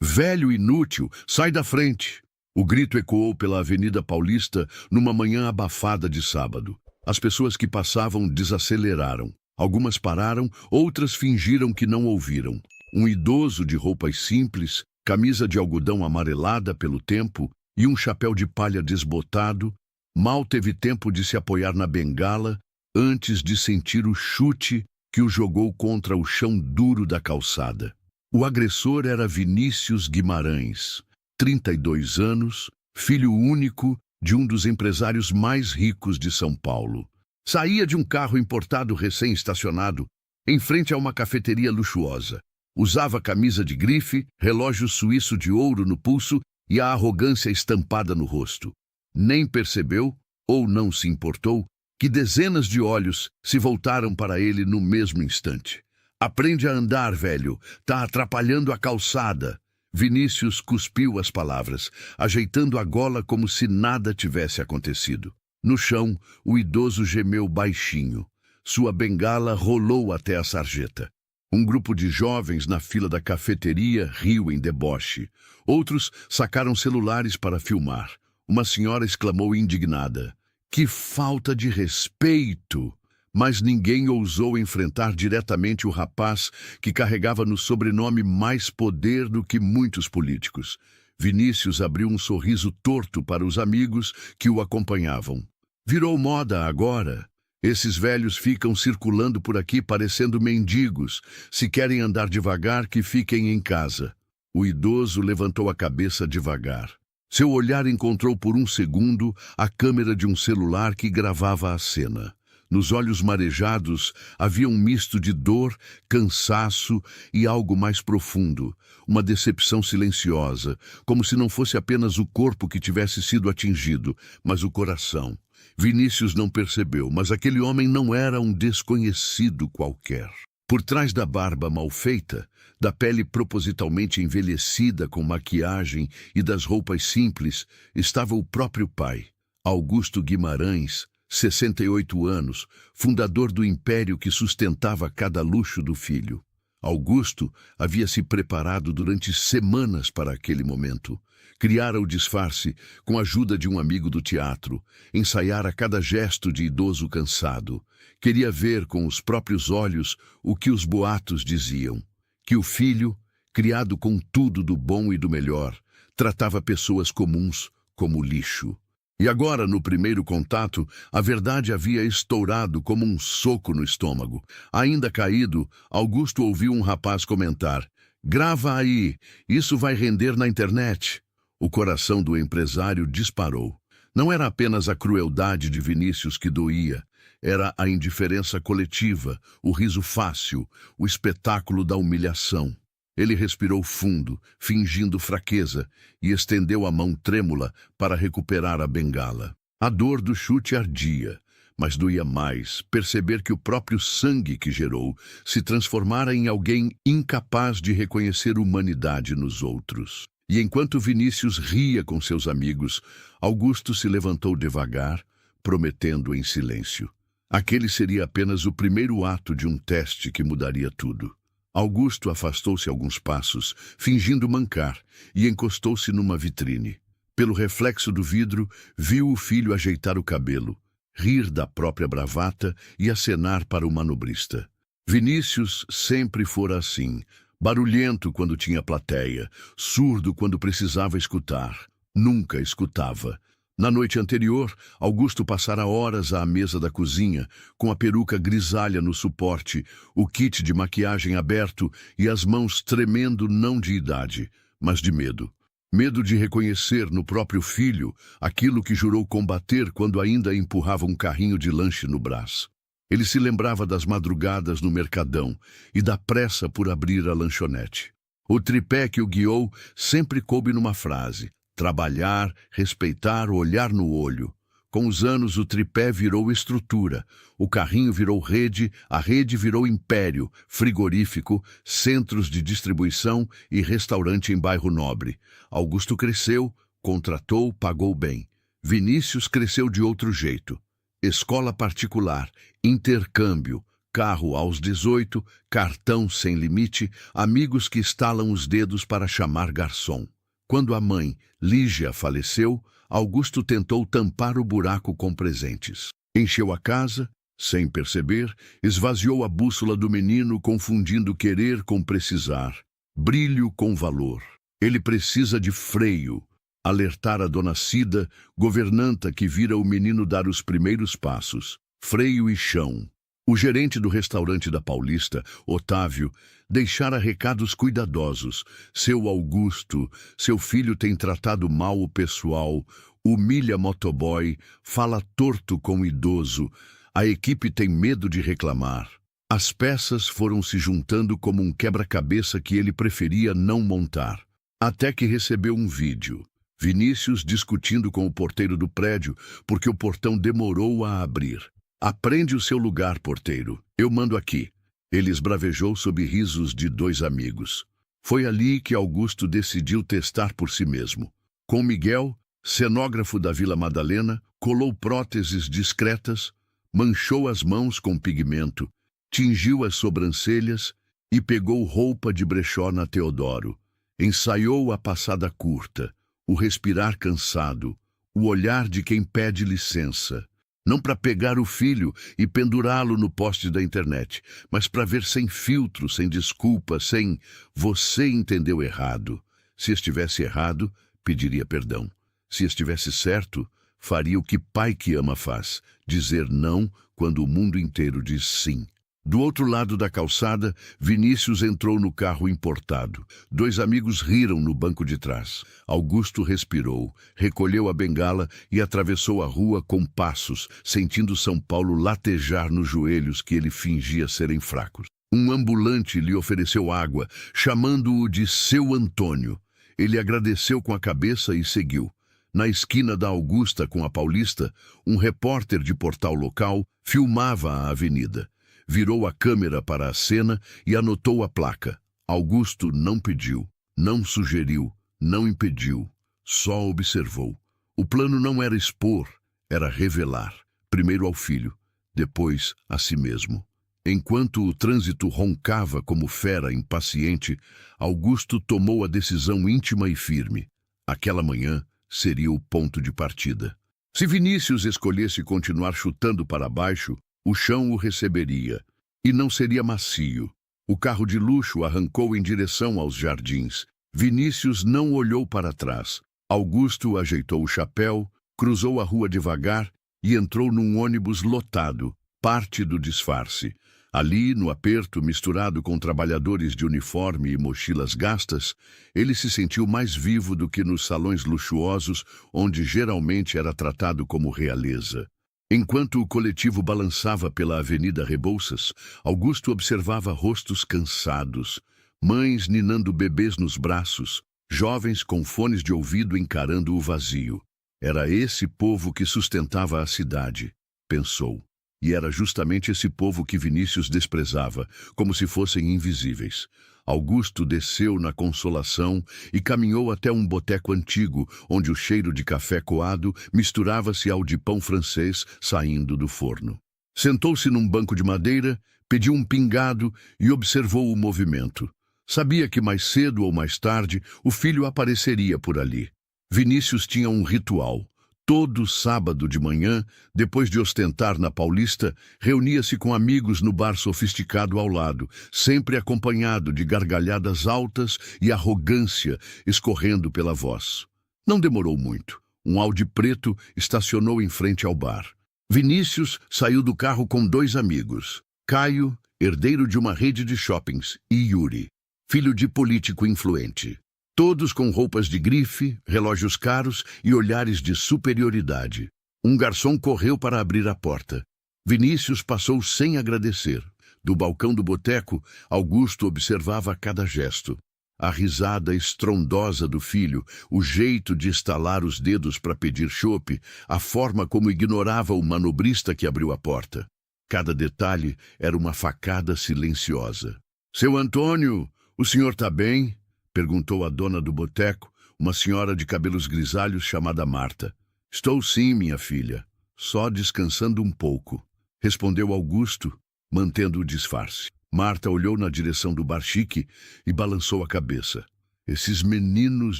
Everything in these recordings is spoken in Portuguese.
Velho inútil, sai da frente! O grito ecoou pela Avenida Paulista numa manhã abafada de sábado. As pessoas que passavam desaceleraram. Algumas pararam, outras fingiram que não ouviram. Um idoso de roupas simples, camisa de algodão amarelada pelo tempo e um chapéu de palha desbotado, mal teve tempo de se apoiar na bengala antes de sentir o chute que o jogou contra o chão duro da calçada. O agressor era Vinícius Guimarães, 32 anos, filho único de um dos empresários mais ricos de São Paulo. Saía de um carro importado recém-estacionado, em frente a uma cafeteria luxuosa. Usava camisa de grife, relógio suíço de ouro no pulso e a arrogância estampada no rosto. Nem percebeu, ou não se importou, que dezenas de olhos se voltaram para ele no mesmo instante. Aprende a andar, velho. Tá atrapalhando a calçada. Vinícius cuspiu as palavras, ajeitando a gola como se nada tivesse acontecido. No chão, o idoso gemeu baixinho. Sua bengala rolou até a sarjeta. Um grupo de jovens na fila da cafeteria riu em deboche. Outros sacaram celulares para filmar. Uma senhora exclamou indignada: "Que falta de respeito!" Mas ninguém ousou enfrentar diretamente o rapaz que carregava no sobrenome mais poder do que muitos políticos. Vinícius abriu um sorriso torto para os amigos que o acompanhavam. Virou moda agora. Esses velhos ficam circulando por aqui parecendo mendigos. Se querem andar devagar, que fiquem em casa. O idoso levantou a cabeça devagar. Seu olhar encontrou por um segundo a câmera de um celular que gravava a cena. Nos olhos marejados havia um misto de dor, cansaço e algo mais profundo, uma decepção silenciosa, como se não fosse apenas o corpo que tivesse sido atingido, mas o coração. Vinícius não percebeu, mas aquele homem não era um desconhecido qualquer. Por trás da barba mal feita, da pele propositalmente envelhecida com maquiagem e das roupas simples, estava o próprio pai, Augusto Guimarães, 68 anos, fundador do império que sustentava cada luxo do filho. Augusto havia se preparado durante semanas para aquele momento. Criara o disfarce com a ajuda de um amigo do teatro, ensaiara cada gesto de idoso cansado. Queria ver com os próprios olhos o que os boatos diziam, que o filho, criado com tudo do bom e do melhor, tratava pessoas comuns como lixo. E agora, no primeiro contato, a verdade havia estourado como um soco no estômago. Ainda caído, Augusto ouviu um rapaz comentar: "Grava aí, isso vai render na internet." O coração do empresário disparou. Não era apenas a crueldade de Vinícius que doía, era a indiferença coletiva, o riso fácil, o espetáculo da humilhação. Ele respirou fundo, fingindo fraqueza, e estendeu a mão trêmula para recuperar a bengala. A dor do chute ardia, mas doía mais perceber que o próprio sangue que gerou se transformara em alguém incapaz de reconhecer humanidade nos outros. E enquanto Vinícius ria com seus amigos, Augusto se levantou devagar, prometendo em silêncio. Aquele seria apenas o primeiro ato de um teste que mudaria tudo. Augusto afastou-se alguns passos, fingindo mancar, e encostou-se numa vitrine. Pelo reflexo do vidro, viu o filho ajeitar o cabelo, rir da própria bravata e acenar para o manobrista. Vinícius sempre fora assim, barulhento quando tinha plateia, surdo quando precisava escutar. Nunca escutava. Na noite anterior, Augusto passara horas à mesa da cozinha, com a peruca grisalha no suporte, o kit de maquiagem aberto e as mãos tremendo não de idade, mas de medo. Medo de reconhecer no próprio filho aquilo que jurou combater quando ainda empurrava um carrinho de lanche no braço. Ele se lembrava das madrugadas no Mercadão e da pressa por abrir a lanchonete. O tripé que o guiou sempre coube numa frase: trabalhar, respeitar, olhar no olho. Com os anos, o tripé virou estrutura, o carrinho virou rede, a rede virou império, frigorífico, centros de distribuição e restaurante em bairro nobre. Augusto cresceu, contratou, pagou bem. Vinícius cresceu de outro jeito. Escola particular, intercâmbio, carro aos 18, cartão sem limite, amigos que estalam os dedos para chamar garçom. Quando a mãe, Lígia, faleceu, Augusto tentou tampar o buraco com presentes. Encheu a casa, sem perceber, esvaziou a bússola do menino, confundindo querer com precisar, brilho com valor. Ele precisa de freio, alertar a dona Cida, governanta que vira o menino dar os primeiros passos. Freio e chão. O gerente do restaurante da Paulista, Otávio, deixara recados cuidadosos. Seu Augusto, seu filho tem tratado mal o pessoal, humilha motoboy, fala torto com o idoso. A equipe tem medo de reclamar. As peças foram se juntando como um quebra-cabeça que ele preferia não montar. Até que recebeu um vídeo. Vinícius discutindo com o porteiro do prédio porque o portão demorou a abrir. Aprende o seu lugar, porteiro. Eu mando aqui. Ele esbravejou sob risos de dois amigos. Foi ali que Augusto decidiu testar por si mesmo. Com Miguel, cenógrafo da Vila Madalena, colou próteses discretas, manchou as mãos com pigmento, tingiu as sobrancelhas e pegou roupa de brechó na Teodoro. Ensaiou a passada curta, o respirar cansado, o olhar de quem pede licença. Não para pegar o filho e pendurá-lo no poste da internet, mas para ver sem filtro, sem desculpa, sem "você entendeu errado". Se estivesse errado, pediria perdão. Se estivesse certo, faria o que pai que ama faz, dizer não quando o mundo inteiro diz sim. Do outro lado da calçada, Vinícius entrou no carro importado. Dois amigos riram no banco de trás. Augusto respirou, recolheu a bengala e atravessou a rua com passos, sentindo São Paulo latejar nos joelhos que ele fingia serem fracos. Um ambulante lhe ofereceu água, chamando-o de seu Antônio. Ele agradeceu com a cabeça e seguiu. Na esquina da Augusta com a Paulista, um repórter de portal local filmava a avenida. Virou a câmera para a cena e anotou a placa. Augusto não pediu, não sugeriu, não impediu, só observou. O plano não era expor, era revelar. Primeiro ao filho, depois a si mesmo. Enquanto o trânsito roncava como fera impaciente, Augusto tomou a decisão íntima e firme. Aquela manhã seria o ponto de partida. Se Vinícius escolhesse continuar chutando para baixo, o chão o receberia, e não seria macio. O carro de luxo arrancou em direção aos jardins. Vinícius não olhou para trás. Augusto ajeitou o chapéu, cruzou a rua devagar e entrou num ônibus lotado, parte do disfarce. Ali, no aperto, misturado com trabalhadores de uniforme e mochilas gastas, ele se sentiu mais vivo do que nos salões luxuosos, onde geralmente era tratado como realeza. Enquanto o coletivo balançava pela Avenida Rebouças, Augusto observava rostos cansados, mães ninando bebês nos braços, jovens com fones de ouvido encarando o vazio. Era esse povo que sustentava a cidade, pensou. E era justamente esse povo que Vinícius desprezava, como se fossem invisíveis. Augusto desceu na Consolação e caminhou até um boteco antigo, onde o cheiro de café coado misturava-se ao de pão francês saindo do forno. Sentou-se num banco de madeira, pediu um pingado e observou o movimento. Sabia que mais cedo ou mais tarde o filho apareceria por ali. Vinícius tinha um ritual. Todo sábado de manhã, depois de ostentar na Paulista, reunia-se com amigos no bar sofisticado ao lado, sempre acompanhado de gargalhadas altas e arrogância escorrendo pela voz. Não demorou muito. Um Audi preto estacionou em frente ao bar. Vinícius saiu do carro com dois amigos, Caio, herdeiro de uma rede de shoppings, e Yuri, filho de político influente. Todos com roupas de grife, relógios caros e olhares de superioridade. Um garçom correu para abrir a porta. Vinícius passou sem agradecer. Do balcão do boteco, Augusto observava cada gesto. A risada estrondosa do filho, o jeito de estalar os dedos para pedir chope, a forma como ignorava o manobrista que abriu a porta. Cada detalhe era uma facada silenciosa. "Seu Antônio, o senhor está bem?" perguntou a dona do boteco, uma senhora de cabelos grisalhos chamada Marta. "Estou sim, minha filha. Só descansando um pouco", respondeu Augusto, mantendo o disfarce. Marta olhou na direção do bar chique e balançou a cabeça. Esses meninos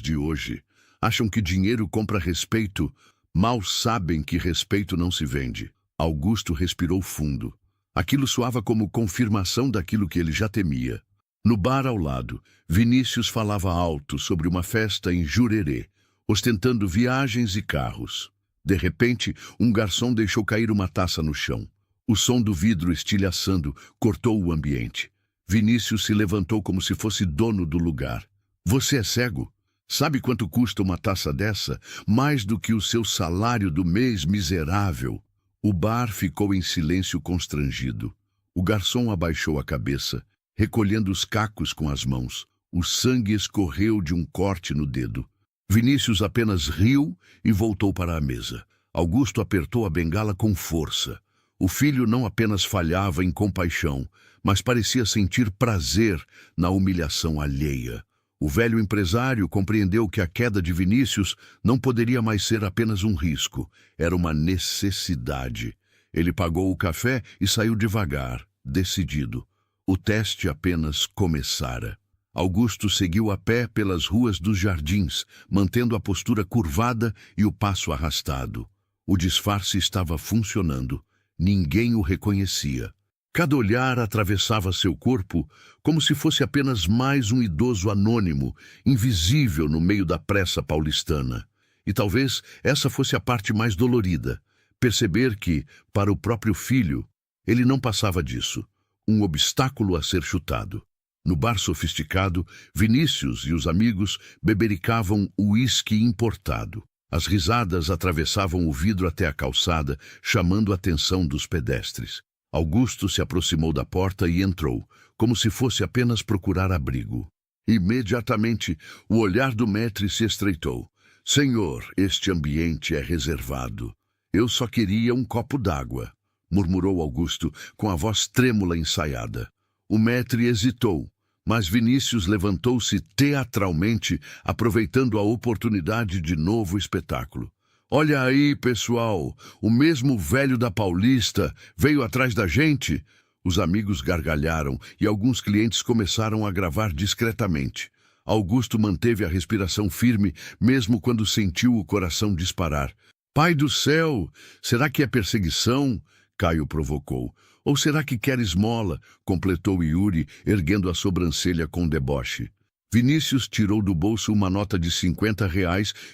de hoje acham que dinheiro compra respeito, mal sabem que respeito não se vende. Augusto respirou fundo. Aquilo soava como confirmação daquilo que ele já temia. No bar ao lado, Vinícius falava alto sobre uma festa em Jurerê, ostentando viagens e carros. De repente, um garçom deixou cair uma taça no chão. O som do vidro estilhaçando cortou o ambiente. Vinícius se levantou como se fosse dono do lugar. Você é cego? Sabe quanto custa uma taça dessa? Mais do que o seu salário do mês, miserável. O bar ficou em silêncio constrangido. O garçom abaixou a cabeça, recolhendo os cacos com as mãos. O sangue escorreu de um corte no dedo. Vinícius apenas riu e voltou para a mesa. Augusto apertou a bengala com força. O filho não apenas falhava em compaixão, mas parecia sentir prazer na humilhação alheia. O velho empresário compreendeu que a queda de Vinícius não poderia mais ser apenas um risco, era uma necessidade. Ele pagou o café e saiu devagar, decidido. O teste apenas começara. Augusto seguiu a pé pelas ruas dos jardins, mantendo a postura curvada e o passo arrastado. O disfarce estava funcionando. Ninguém o reconhecia. Cada olhar atravessava seu corpo como se fosse apenas mais um idoso anônimo, invisível no meio da pressa paulistana. E talvez essa fosse a parte mais dolorida, perceber que, para o próprio filho, ele não passava disso, um obstáculo a ser chutado. No bar sofisticado, Vinícius e os amigos bebericavam uísque importado. As risadas atravessavam o vidro até a calçada, chamando a atenção dos pedestres. Augusto se aproximou da porta e entrou, como se fosse apenas procurar abrigo. Imediatamente, o olhar do maître se estreitou. Senhor, este ambiente é reservado. Eu só queria um copo d'água, murmurou Augusto, com a voz trêmula ensaiada. O maître hesitou, mas Vinícius levantou-se teatralmente, aproveitando a oportunidade de novo espetáculo. Olha aí, pessoal, o mesmo velho da Paulista veio atrás da gente. Os amigos gargalharam e alguns clientes começaram a gravar discretamente. Augusto manteve a respiração firme, mesmo quando sentiu o coração disparar. Pai do céu, será que é perseguição? Caio provocou. Ou será que quer esmola? Completou Yuri, erguendo a sobrancelha com deboche. Vinícius tirou do bolso uma nota de R$ 50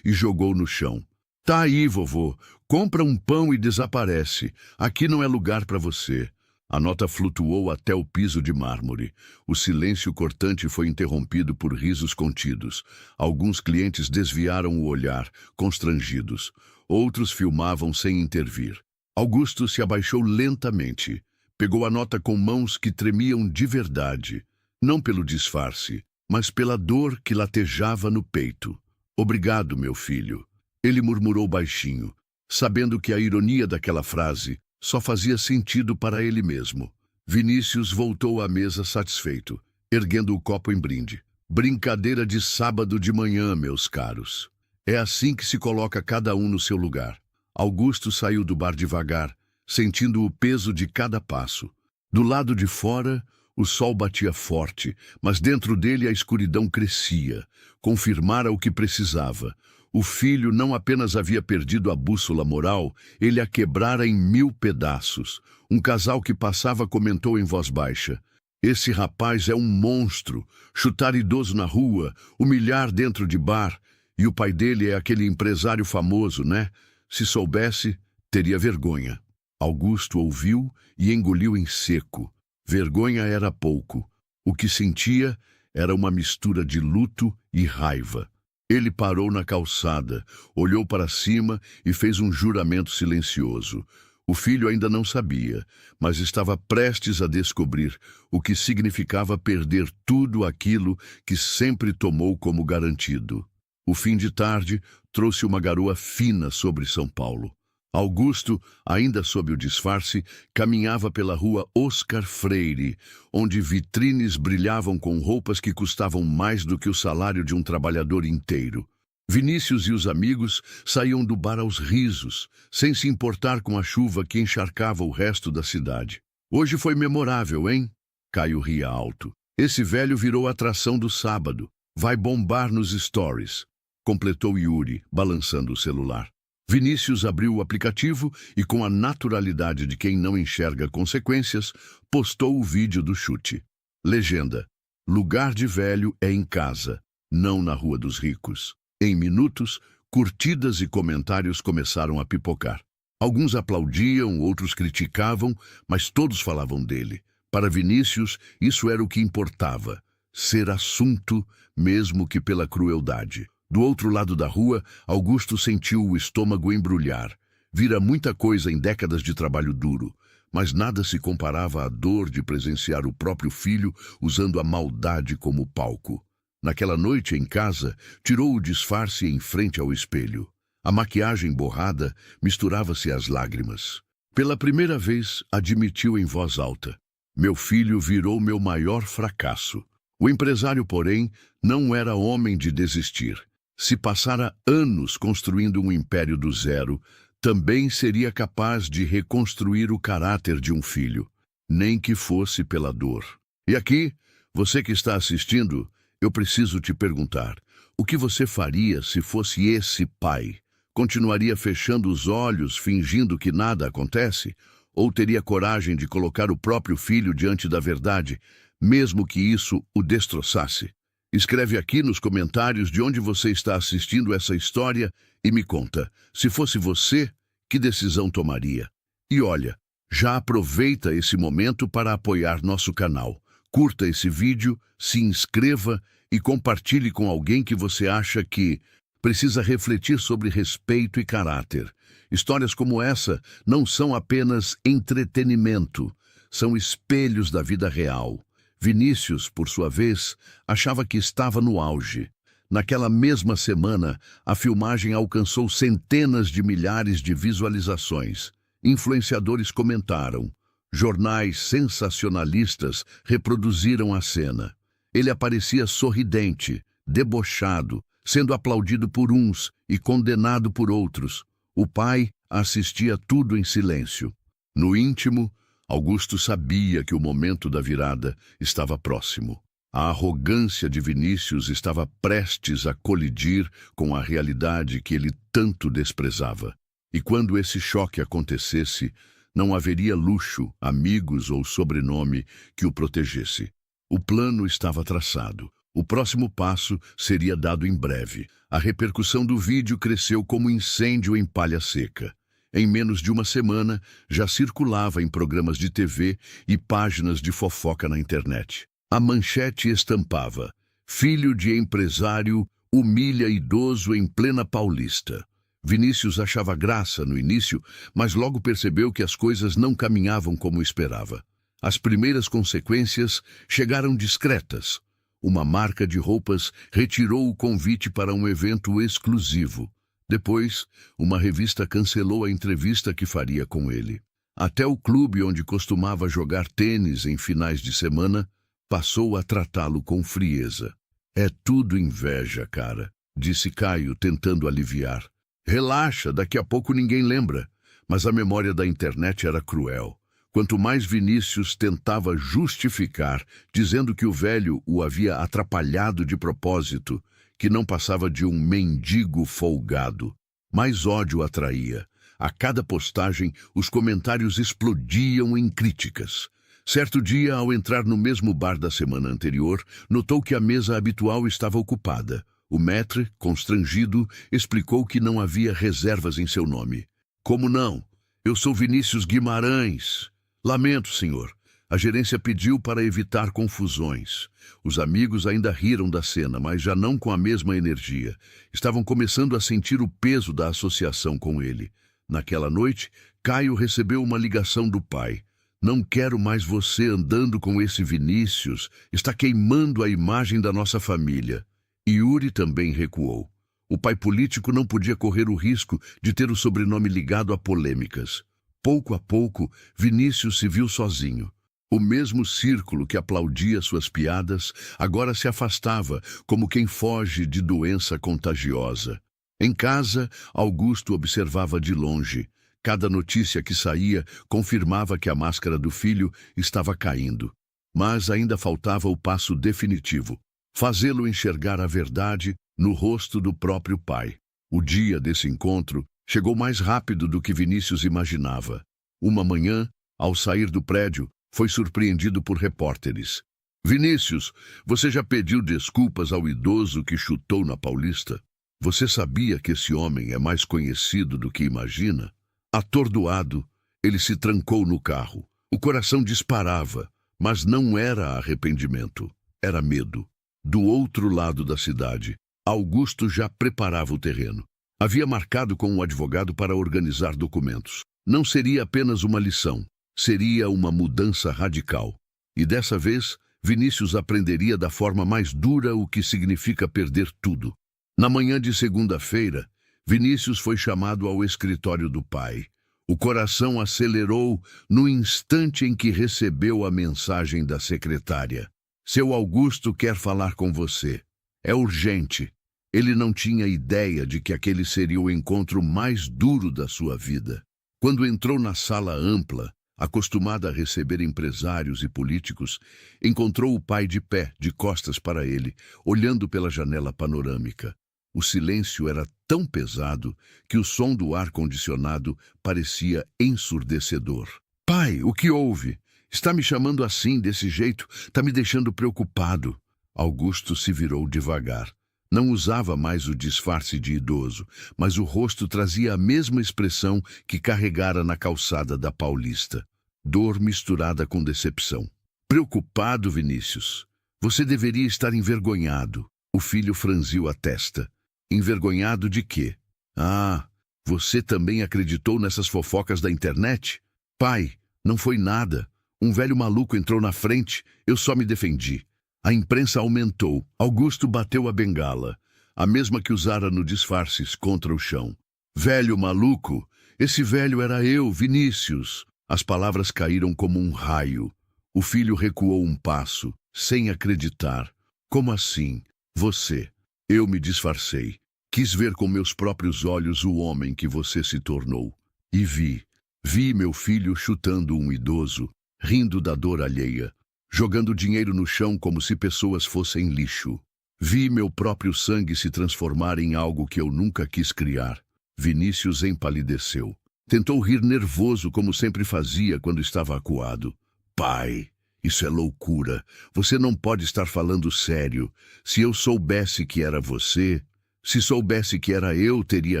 e jogou no chão. Tá aí, vovô. Compra um pão e desaparece. Aqui não é lugar para você. A nota flutuou até o piso de mármore. O silêncio cortante foi interrompido por risos contidos. Alguns clientes desviaram o olhar, constrangidos. Outros filmavam sem intervir. Augusto se abaixou lentamente. Pegou a nota com mãos que tremiam de verdade. Não pelo disfarce, mas pela dor que latejava no peito. Obrigado, meu filho. Ele murmurou baixinho, sabendo que a ironia daquela frase só fazia sentido para ele mesmo. Vinícius voltou à mesa satisfeito, erguendo o copo em brinde. Brincadeira de sábado de manhã, meus caros. É assim que se coloca cada um no seu lugar. Augusto saiu do bar devagar, sentindo o peso de cada passo. Do lado de fora, o sol batia forte, mas dentro dele a escuridão crescia. Confirmara o que precisava. O filho não apenas havia perdido a bússola moral, ele a quebrara em 1000 pedaços. Um casal que passava comentou em voz baixa. Esse rapaz é um monstro. Chutar idoso na rua, humilhar dentro de bar. E o pai dele é aquele empresário famoso, né? Se soubesse, teria vergonha. Augusto ouviu e engoliu em seco. Vergonha era pouco. O que sentia era uma mistura de luto e raiva. Ele parou na calçada, olhou para cima e fez um juramento silencioso. O filho ainda não sabia, mas estava prestes a descobrir o que significava perder tudo aquilo que sempre tomou como garantido. O fim de tarde trouxe uma garoa fina sobre São Paulo. Augusto, ainda sob o disfarce, caminhava pela rua Oscar Freire, onde vitrines brilhavam com roupas que custavam mais do que o salário de um trabalhador inteiro. Vinícius e os amigos saíam do bar aos risos, sem se importar com a chuva que encharcava o resto da cidade. Hoje foi memorável, hein? Caio ria alto. Esse velho virou atração do sábado. Vai bombar nos stories, completou Yuri, balançando o celular. Vinícius abriu o aplicativo e, com a naturalidade de quem não enxerga consequências, postou o vídeo do chute. Legenda: lugar de velho é em casa, não na Rua dos Ricos. Em minutos, curtidas e comentários começaram a pipocar. Alguns aplaudiam, outros criticavam, mas todos falavam dele. Para Vinícius, isso era o que importava: ser assunto, mesmo que pela crueldade. Do outro lado da rua, Augusto sentiu o estômago embrulhar. Vira muita coisa em décadas de trabalho duro, mas nada se comparava à dor de presenciar o próprio filho usando a maldade como palco. Naquela noite em casa, tirou o disfarce em frente ao espelho. A maquiagem borrada misturava-se às lágrimas. Pela primeira vez, admitiu em voz alta: meu filho virou meu maior fracasso. O empresário, porém, não era homem de desistir. Se passara anos construindo um império do zero, também seria capaz de reconstruir o caráter de um filho, nem que fosse pela dor. E aqui, você que está assistindo, eu preciso te perguntar: o que você faria se fosse esse pai? Continuaria fechando os olhos, fingindo que nada acontece? Ou teria coragem de colocar o próprio filho diante da verdade, mesmo que isso o destroçasse? Escreve aqui nos comentários de onde você está assistindo essa história e me conta, se fosse você, que decisão tomaria? E olha, já aproveita esse momento para apoiar nosso canal. Curta esse vídeo, se inscreva e compartilhe com alguém que você acha que precisa refletir sobre respeito e caráter. Histórias como essa não são apenas entretenimento, são espelhos da vida real. Vinícius, por sua vez, achava que estava no auge. Naquela mesma semana, a filmagem alcançou centenas de milhares de visualizações. Influenciadores comentaram. Jornais sensacionalistas reproduziram a cena. Ele aparecia sorridente, debochado, sendo aplaudido por uns e condenado por outros. O pai assistia tudo em silêncio. No íntimo, Augusto sabia que o momento da virada estava próximo. A arrogância de Vinícius estava prestes a colidir com a realidade que ele tanto desprezava. E quando esse choque acontecesse, não haveria luxo, amigos ou sobrenome que o protegesse. O plano estava traçado. O próximo passo seria dado em breve. A repercussão do vídeo cresceu como incêndio em palha seca. Em menos de uma semana, já circulava em programas de TV e páginas de fofoca na internet. A manchete estampava: filho de empresário humilha idoso em plena Paulista. Vinícius achava graça no início, mas logo percebeu que as coisas não caminhavam como esperava. As primeiras consequências chegaram discretas. Uma marca de roupas retirou o convite para um evento exclusivo. Depois, uma revista cancelou a entrevista que faria com ele. Até o clube onde costumava jogar tênis em finais de semana passou a tratá-lo com frieza. É tudo inveja, cara, disse Caio, tentando aliviar. Relaxa, daqui a pouco ninguém lembra. Mas a memória da internet era cruel. Quanto mais Vinícius tentava justificar, dizendo que o velho o havia atrapalhado de propósito, que não passava de um mendigo folgado, mais ódio atraía. A cada postagem, os comentários explodiam em críticas. Certo dia, ao entrar no mesmo bar da semana anterior, notou que a mesa habitual estava ocupada. O maître, constrangido, explicou que não havia reservas em seu nome. Como não? Eu sou Vinícius Guimarães. Lamento, senhor. A gerência pediu para evitar confusões. Os amigos ainda riram da cena, mas já não com a mesma energia. Estavam começando a sentir o peso da associação com ele. Naquela noite, Caio recebeu uma ligação do pai. Não quero mais você andando com esse Vinícius. Está queimando a imagem da nossa família. Yuri também recuou. O pai político não podia correr o risco de ter o sobrenome ligado a polêmicas. Pouco a pouco, Vinícius se viu sozinho. O mesmo círculo que aplaudia suas piadas agora se afastava, como quem foge de doença contagiosa. Em casa, Augusto observava de longe. Cada notícia que saía confirmava que a máscara do filho estava caindo. Mas ainda faltava o passo definitivo: fazê-lo enxergar a verdade no rosto do próprio pai. O dia desse encontro chegou mais rápido do que Vinícius imaginava. Uma manhã, ao sair do prédio, foi surpreendido por repórteres. Vinícius, você já pediu desculpas ao idoso que chutou na Paulista? Você sabia que esse homem é mais conhecido do que imagina? Atordoado, ele se trancou no carro. O coração disparava, mas não era arrependimento, era medo. Do outro lado da cidade, Augusto já preparava o terreno. Havia marcado com um advogado para organizar documentos. Não seria apenas uma lição, seria uma mudança radical. E dessa vez, Vinícius aprenderia da forma mais dura o que significa perder tudo. Na manhã de segunda-feira, Vinícius foi chamado ao escritório do pai. O coração acelerou no instante em que recebeu a mensagem da secretária. Seu Augusto quer falar com você. É urgente. Ele não tinha ideia de que aquele seria o encontro mais duro da sua vida. Quando entrou na sala ampla, acostumada a receber empresários e políticos, encontrou o pai de pé, de costas para ele, olhando pela janela panorâmica. O silêncio era tão pesado que o som do ar-condicionado parecia ensurdecedor. Pai, o que houve? Está me chamando assim, desse jeito? Está me deixando preocupado. Augusto se virou devagar. Não usava mais o disfarce de idoso, mas o rosto trazia a mesma expressão que carregara na calçada da Paulista. Dor misturada com decepção. Preocupado, Vinícius. Você deveria estar envergonhado. O filho franziu a testa. Envergonhado de quê? Ah, você também acreditou nessas fofocas da internet? Pai, não foi nada. Um velho maluco entrou na frente, eu só me defendi. A imprensa aumentou. Augusto bateu a bengala, a mesma que usara no disfarces, contra o chão. Velho maluco? Esse velho era eu, Vinícius. As palavras caíram como um raio. O filho recuou um passo, sem acreditar. Como assim? Você? Eu me disfarcei. Quis ver com meus próprios olhos o homem que você se tornou. E vi meu filho chutando um idoso, rindo da dor alheia, jogando dinheiro no chão como se pessoas fossem lixo. Vi meu próprio sangue se transformar em algo que eu nunca quis criar. Vinícius empalideceu. Tentou rir nervoso como sempre fazia quando estava acuado. Pai, isso é loucura. Você não pode estar falando sério. Se eu soubesse que era você, se soubesse que era eu, teria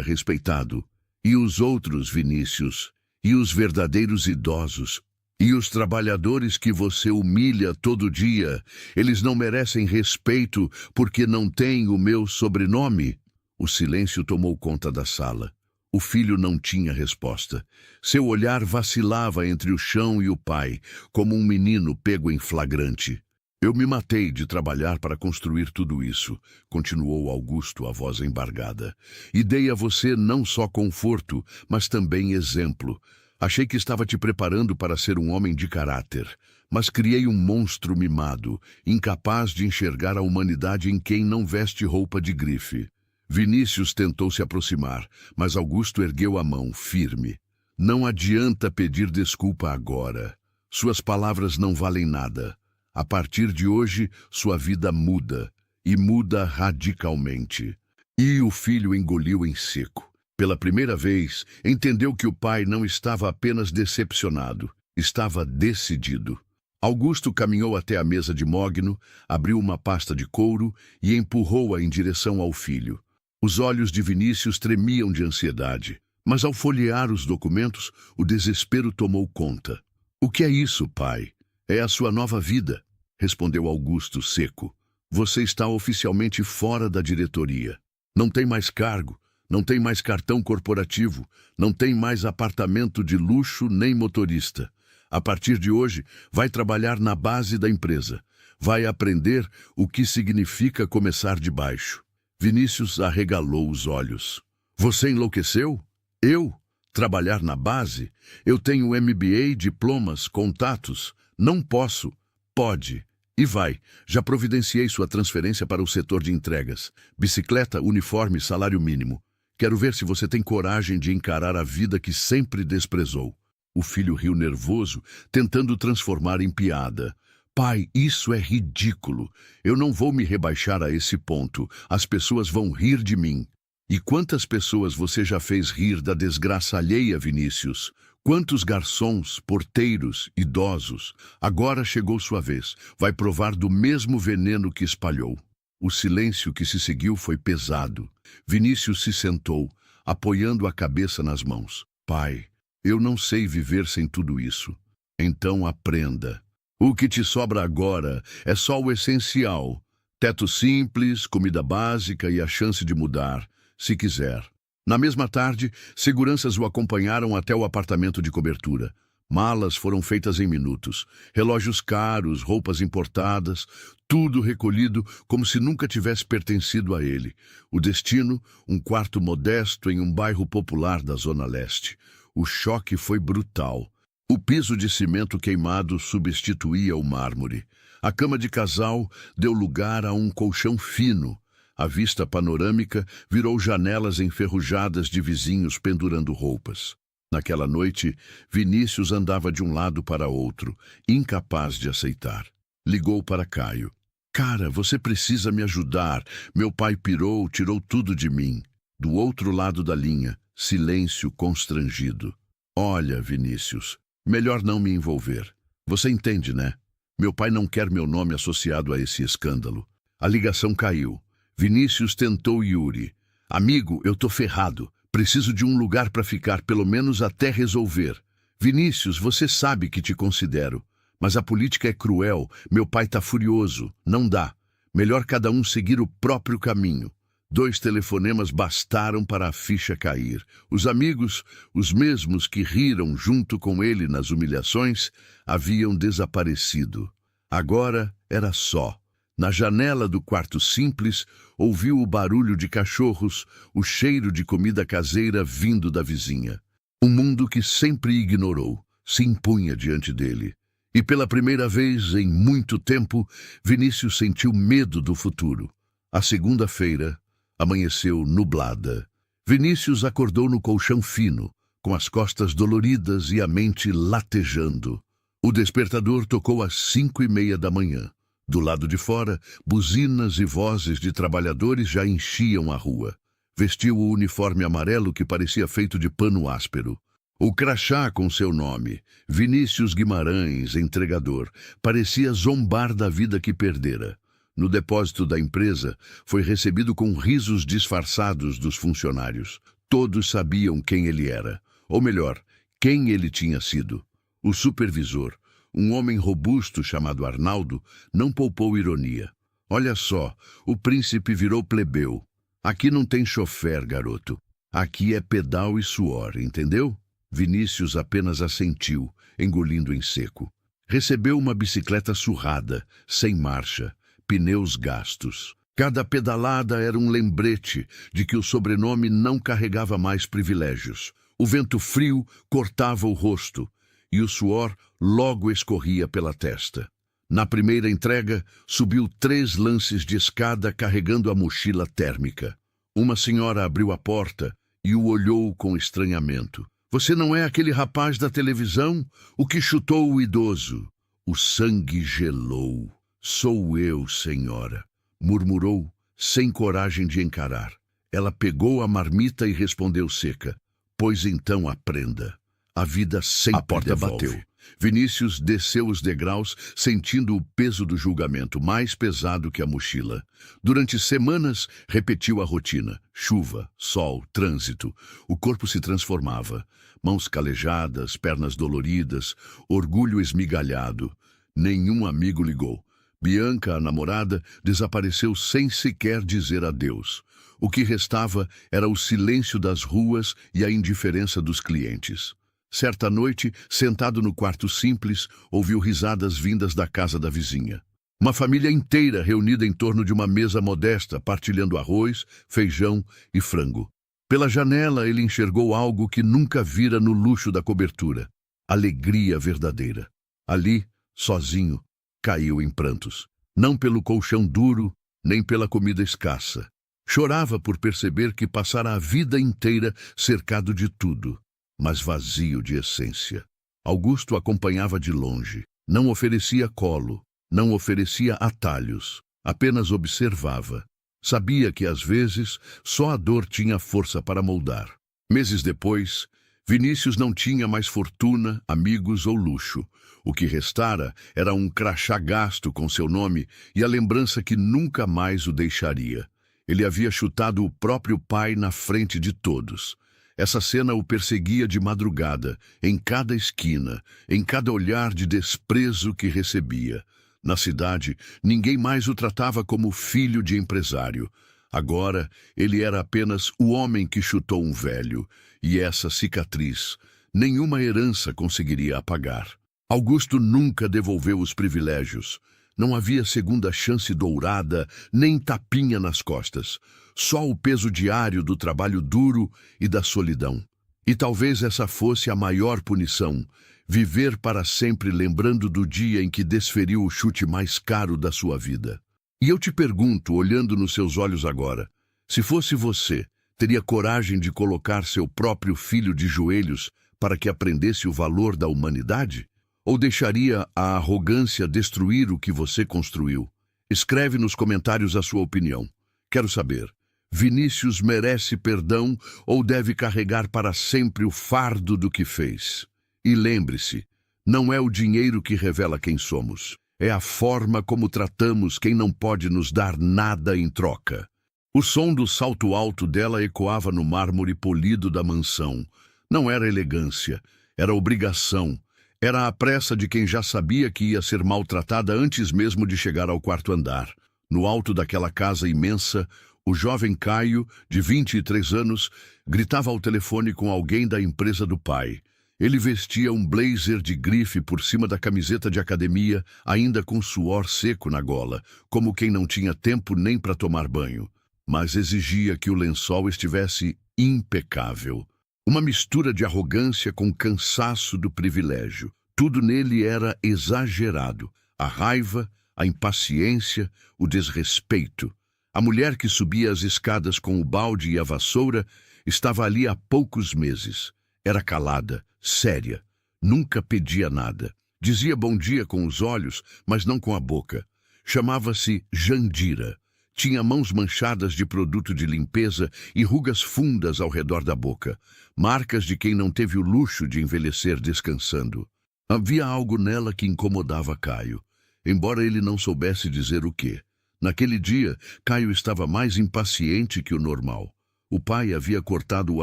respeitado. E os outros, Vinícius? E os verdadeiros idosos? E os trabalhadores que você humilha todo dia? Eles não merecem respeito porque não têm o meu sobrenome? O silêncio tomou conta da sala. O filho não tinha resposta. Seu olhar vacilava entre o chão e o pai, como um menino pego em flagrante. Eu me matei de trabalhar para construir tudo isso, continuou Augusto, a voz embargada. E dei a você não só conforto, mas também exemplo. Achei que estava te preparando para ser um homem de caráter, mas criei um monstro mimado, incapaz de enxergar a humanidade em quem não veste roupa de grife. Vinícius tentou se aproximar, mas Augusto ergueu a mão, firme. Não adianta pedir desculpa agora. Suas palavras não valem nada. A partir de hoje, sua vida muda, e muda radicalmente. E o filho engoliu em seco. Pela primeira vez, entendeu que o pai não estava apenas decepcionado, estava decidido. Augusto caminhou até a mesa de mogno, abriu uma pasta de couro e empurrou-a em direção ao filho. Os olhos de Vinícius tremiam de ansiedade, mas ao folhear os documentos, o desespero tomou conta. O que é isso, pai? É a sua nova vida, respondeu Augusto seco. Você está oficialmente fora da diretoria. Não tem mais cargo, não tem mais cartão corporativo, não tem mais apartamento de luxo nem motorista. A partir de hoje, vai trabalhar na base da empresa. Vai aprender o que significa começar de baixo. Vinícius arregalou os olhos. Você enlouqueceu? Eu? Trabalhar na base? Eu tenho MBA, diplomas, contatos. Não posso. Pode. E vai. Já providenciei sua transferência para o setor de entregas. Bicicleta, uniforme, salário mínimo. Quero ver se você tem coragem de encarar a vida que sempre desprezou. O filho riu nervoso, tentando transformar em piada. Pai, isso é ridículo. Eu não vou me rebaixar a esse ponto. As pessoas vão rir de mim. E quantas pessoas você já fez rir da desgraça alheia, Vinícius? Quantos garçons, porteiros, idosos? Agora chegou sua vez. Vai provar do mesmo veneno que espalhou. O silêncio que se seguiu foi pesado. Vinícius se sentou, apoiando a cabeça nas mãos. Pai, eu não sei viver sem tudo isso. Então aprenda. O que te sobra agora é só o essencial. Teto simples, comida básica e a chance de mudar, se quiser. Na mesma tarde, seguranças o acompanharam até o apartamento de cobertura. Malas foram feitas em minutos. Relógios caros, roupas importadas, tudo recolhido como se nunca tivesse pertencido a ele. O destino, um quarto modesto em um bairro popular da Zona Leste. O choque foi brutal. O piso de cimento queimado substituía o mármore. A cama de casal deu lugar a um colchão fino. A vista panorâmica virou janelas enferrujadas de vizinhos pendurando roupas. Naquela noite, Vinícius andava de um lado para outro, incapaz de aceitar. Ligou para Caio. Cara, você precisa me ajudar. Meu pai pirou, tirou tudo de mim. Do outro lado da linha, silêncio constrangido. Olha, Vinícius, melhor não me envolver. Você entende, né? Meu pai não quer meu nome associado a esse escândalo. A ligação caiu. Vinícius tentou Yuri. Amigo, eu tô ferrado. Preciso de um lugar para ficar, pelo menos até resolver. Vinícius, você sabe que te considero. Mas a política é cruel. Meu pai tá furioso. Não dá. Melhor cada um seguir o próprio caminho. 2 telefonemas bastaram para a ficha cair. Os amigos, os mesmos que riram junto com ele nas humilhações, haviam desaparecido. Agora era só. Na janela do quarto simples, ouviu o barulho de cachorros, o cheiro de comida caseira vindo da vizinha. Um mundo que sempre ignorou se impunha diante dele. E pela primeira vez em muito tempo, Vinícius sentiu medo do futuro. A segunda-feira amanheceu nublada. Vinícius acordou no colchão fino, com as costas doloridas e a mente latejando. O despertador tocou às 5:30 da manhã. Do lado de fora, buzinas e vozes de trabalhadores já enchiam a rua. Vestiu o uniforme amarelo que parecia feito de pano áspero. O crachá com seu nome, Vinícius Guimarães, entregador, parecia zombar da vida que perdera. No depósito da empresa, foi recebido com risos disfarçados dos funcionários. Todos sabiam quem ele era, ou melhor, quem ele tinha sido. O supervisor, um homem robusto chamado Arnaldo, não poupou ironia. Olha só, o príncipe virou plebeu. Aqui não tem chofer, garoto. Aqui é pedal e suor, entendeu? Vinícius apenas assentiu, engolindo em seco. Recebeu uma bicicleta surrada, sem marcha, pneus gastos. Cada pedalada era um lembrete de que o sobrenome não carregava mais privilégios. O vento frio cortava o rosto, e o suor logo escorria pela testa. Na primeira entrega, subiu 3 lances de escada carregando a mochila térmica. Uma senhora abriu a porta e o olhou com estranhamento. Você não é aquele rapaz da televisão? O que chutou o idoso? O sangue gelou. Sou eu, senhora, murmurou, sem coragem de encarar. Ela pegou a marmita e respondeu seca. Pois então aprenda. A vida sempre devolve. A porta bateu. Vinícius desceu os degraus, sentindo o peso do julgamento, mais pesado que a mochila. Durante semanas, repetiu a rotina. Chuva, sol, trânsito. O corpo se transformava. Mãos calejadas, pernas doloridas, orgulho esmigalhado. Nenhum amigo ligou. Bianca, a namorada, desapareceu sem sequer dizer adeus. O que restava era o silêncio das ruas e a indiferença dos clientes. Certa noite, sentado no quarto simples, ouviu risadas vindas da casa da vizinha. Uma família inteira reunida em torno de uma mesa modesta, partilhando arroz, feijão e frango. Pela janela, ele enxergou algo que nunca vira no luxo da cobertura. Alegria verdadeira. Ali, sozinho, caiu em prantos. Não pelo colchão duro, nem pela comida escassa. Chorava por perceber que passara a vida inteira cercado de tudo, mas vazio de essência. Augusto acompanhava de longe. Não oferecia colo, não oferecia atalhos, apenas observava. Sabia que, às vezes, só a dor tinha força para moldar. Meses depois, Vinícius não tinha mais fortuna, amigos ou luxo. O que restara era um crachá gasto com seu nome e a lembrança que nunca mais o deixaria. Ele havia chutado o próprio pai na frente de todos. Essa cena o perseguia de madrugada, em cada esquina, em cada olhar de desprezo que recebia. Na cidade, ninguém mais o tratava como filho de empresário. Agora, ele era apenas o homem que chutou um velho, e essa cicatriz, nenhuma herança conseguiria apagar. Augusto nunca devolveu os privilégios. Não havia segunda chance dourada, nem tapinha nas costas. Só o peso diário do trabalho duro e da solidão. E talvez essa fosse a maior punição, viver para sempre lembrando do dia em que desferiu o chute mais caro da sua vida. E eu te pergunto, olhando nos seus olhos agora, se fosse você, teria coragem de colocar seu próprio filho de joelhos para que aprendesse o valor da humanidade? Ou deixaria a arrogância destruir o que você construiu? Escreve nos comentários a sua opinião. Quero saber, Vinícius merece perdão ou deve carregar para sempre o fardo do que fez? E lembre-se, não é o dinheiro que revela quem somos. É a forma como tratamos quem não pode nos dar nada em troca. O som do salto alto dela ecoava no mármore polido da mansão. Não era elegância, era obrigação. Era a pressa de quem já sabia que ia ser maltratada antes mesmo de chegar ao quarto andar. No alto daquela casa imensa, o jovem Caio, de 23 anos, gritava ao telefone com alguém da empresa do pai. Ele vestia um blazer de grife por cima da camiseta de academia, ainda com suor seco na gola, como quem não tinha tempo nem para tomar banho. Mas exigia que o lençol estivesse impecável. Uma mistura de arrogância com cansaço do privilégio. Tudo nele era exagerado. A raiva, a impaciência, o desrespeito. A mulher que subia as escadas com o balde e a vassoura estava ali há poucos meses. Era calada, séria, nunca pedia nada. Dizia bom dia com os olhos, mas não com a boca. Chamava-se Jandira. Tinha mãos manchadas de produto de limpeza e rugas fundas ao redor da boca, marcas de quem não teve o luxo de envelhecer descansando. Havia algo nela que incomodava Caio, embora ele não soubesse dizer o quê. Naquele dia, Caio estava mais impaciente que o normal. O pai havia cortado o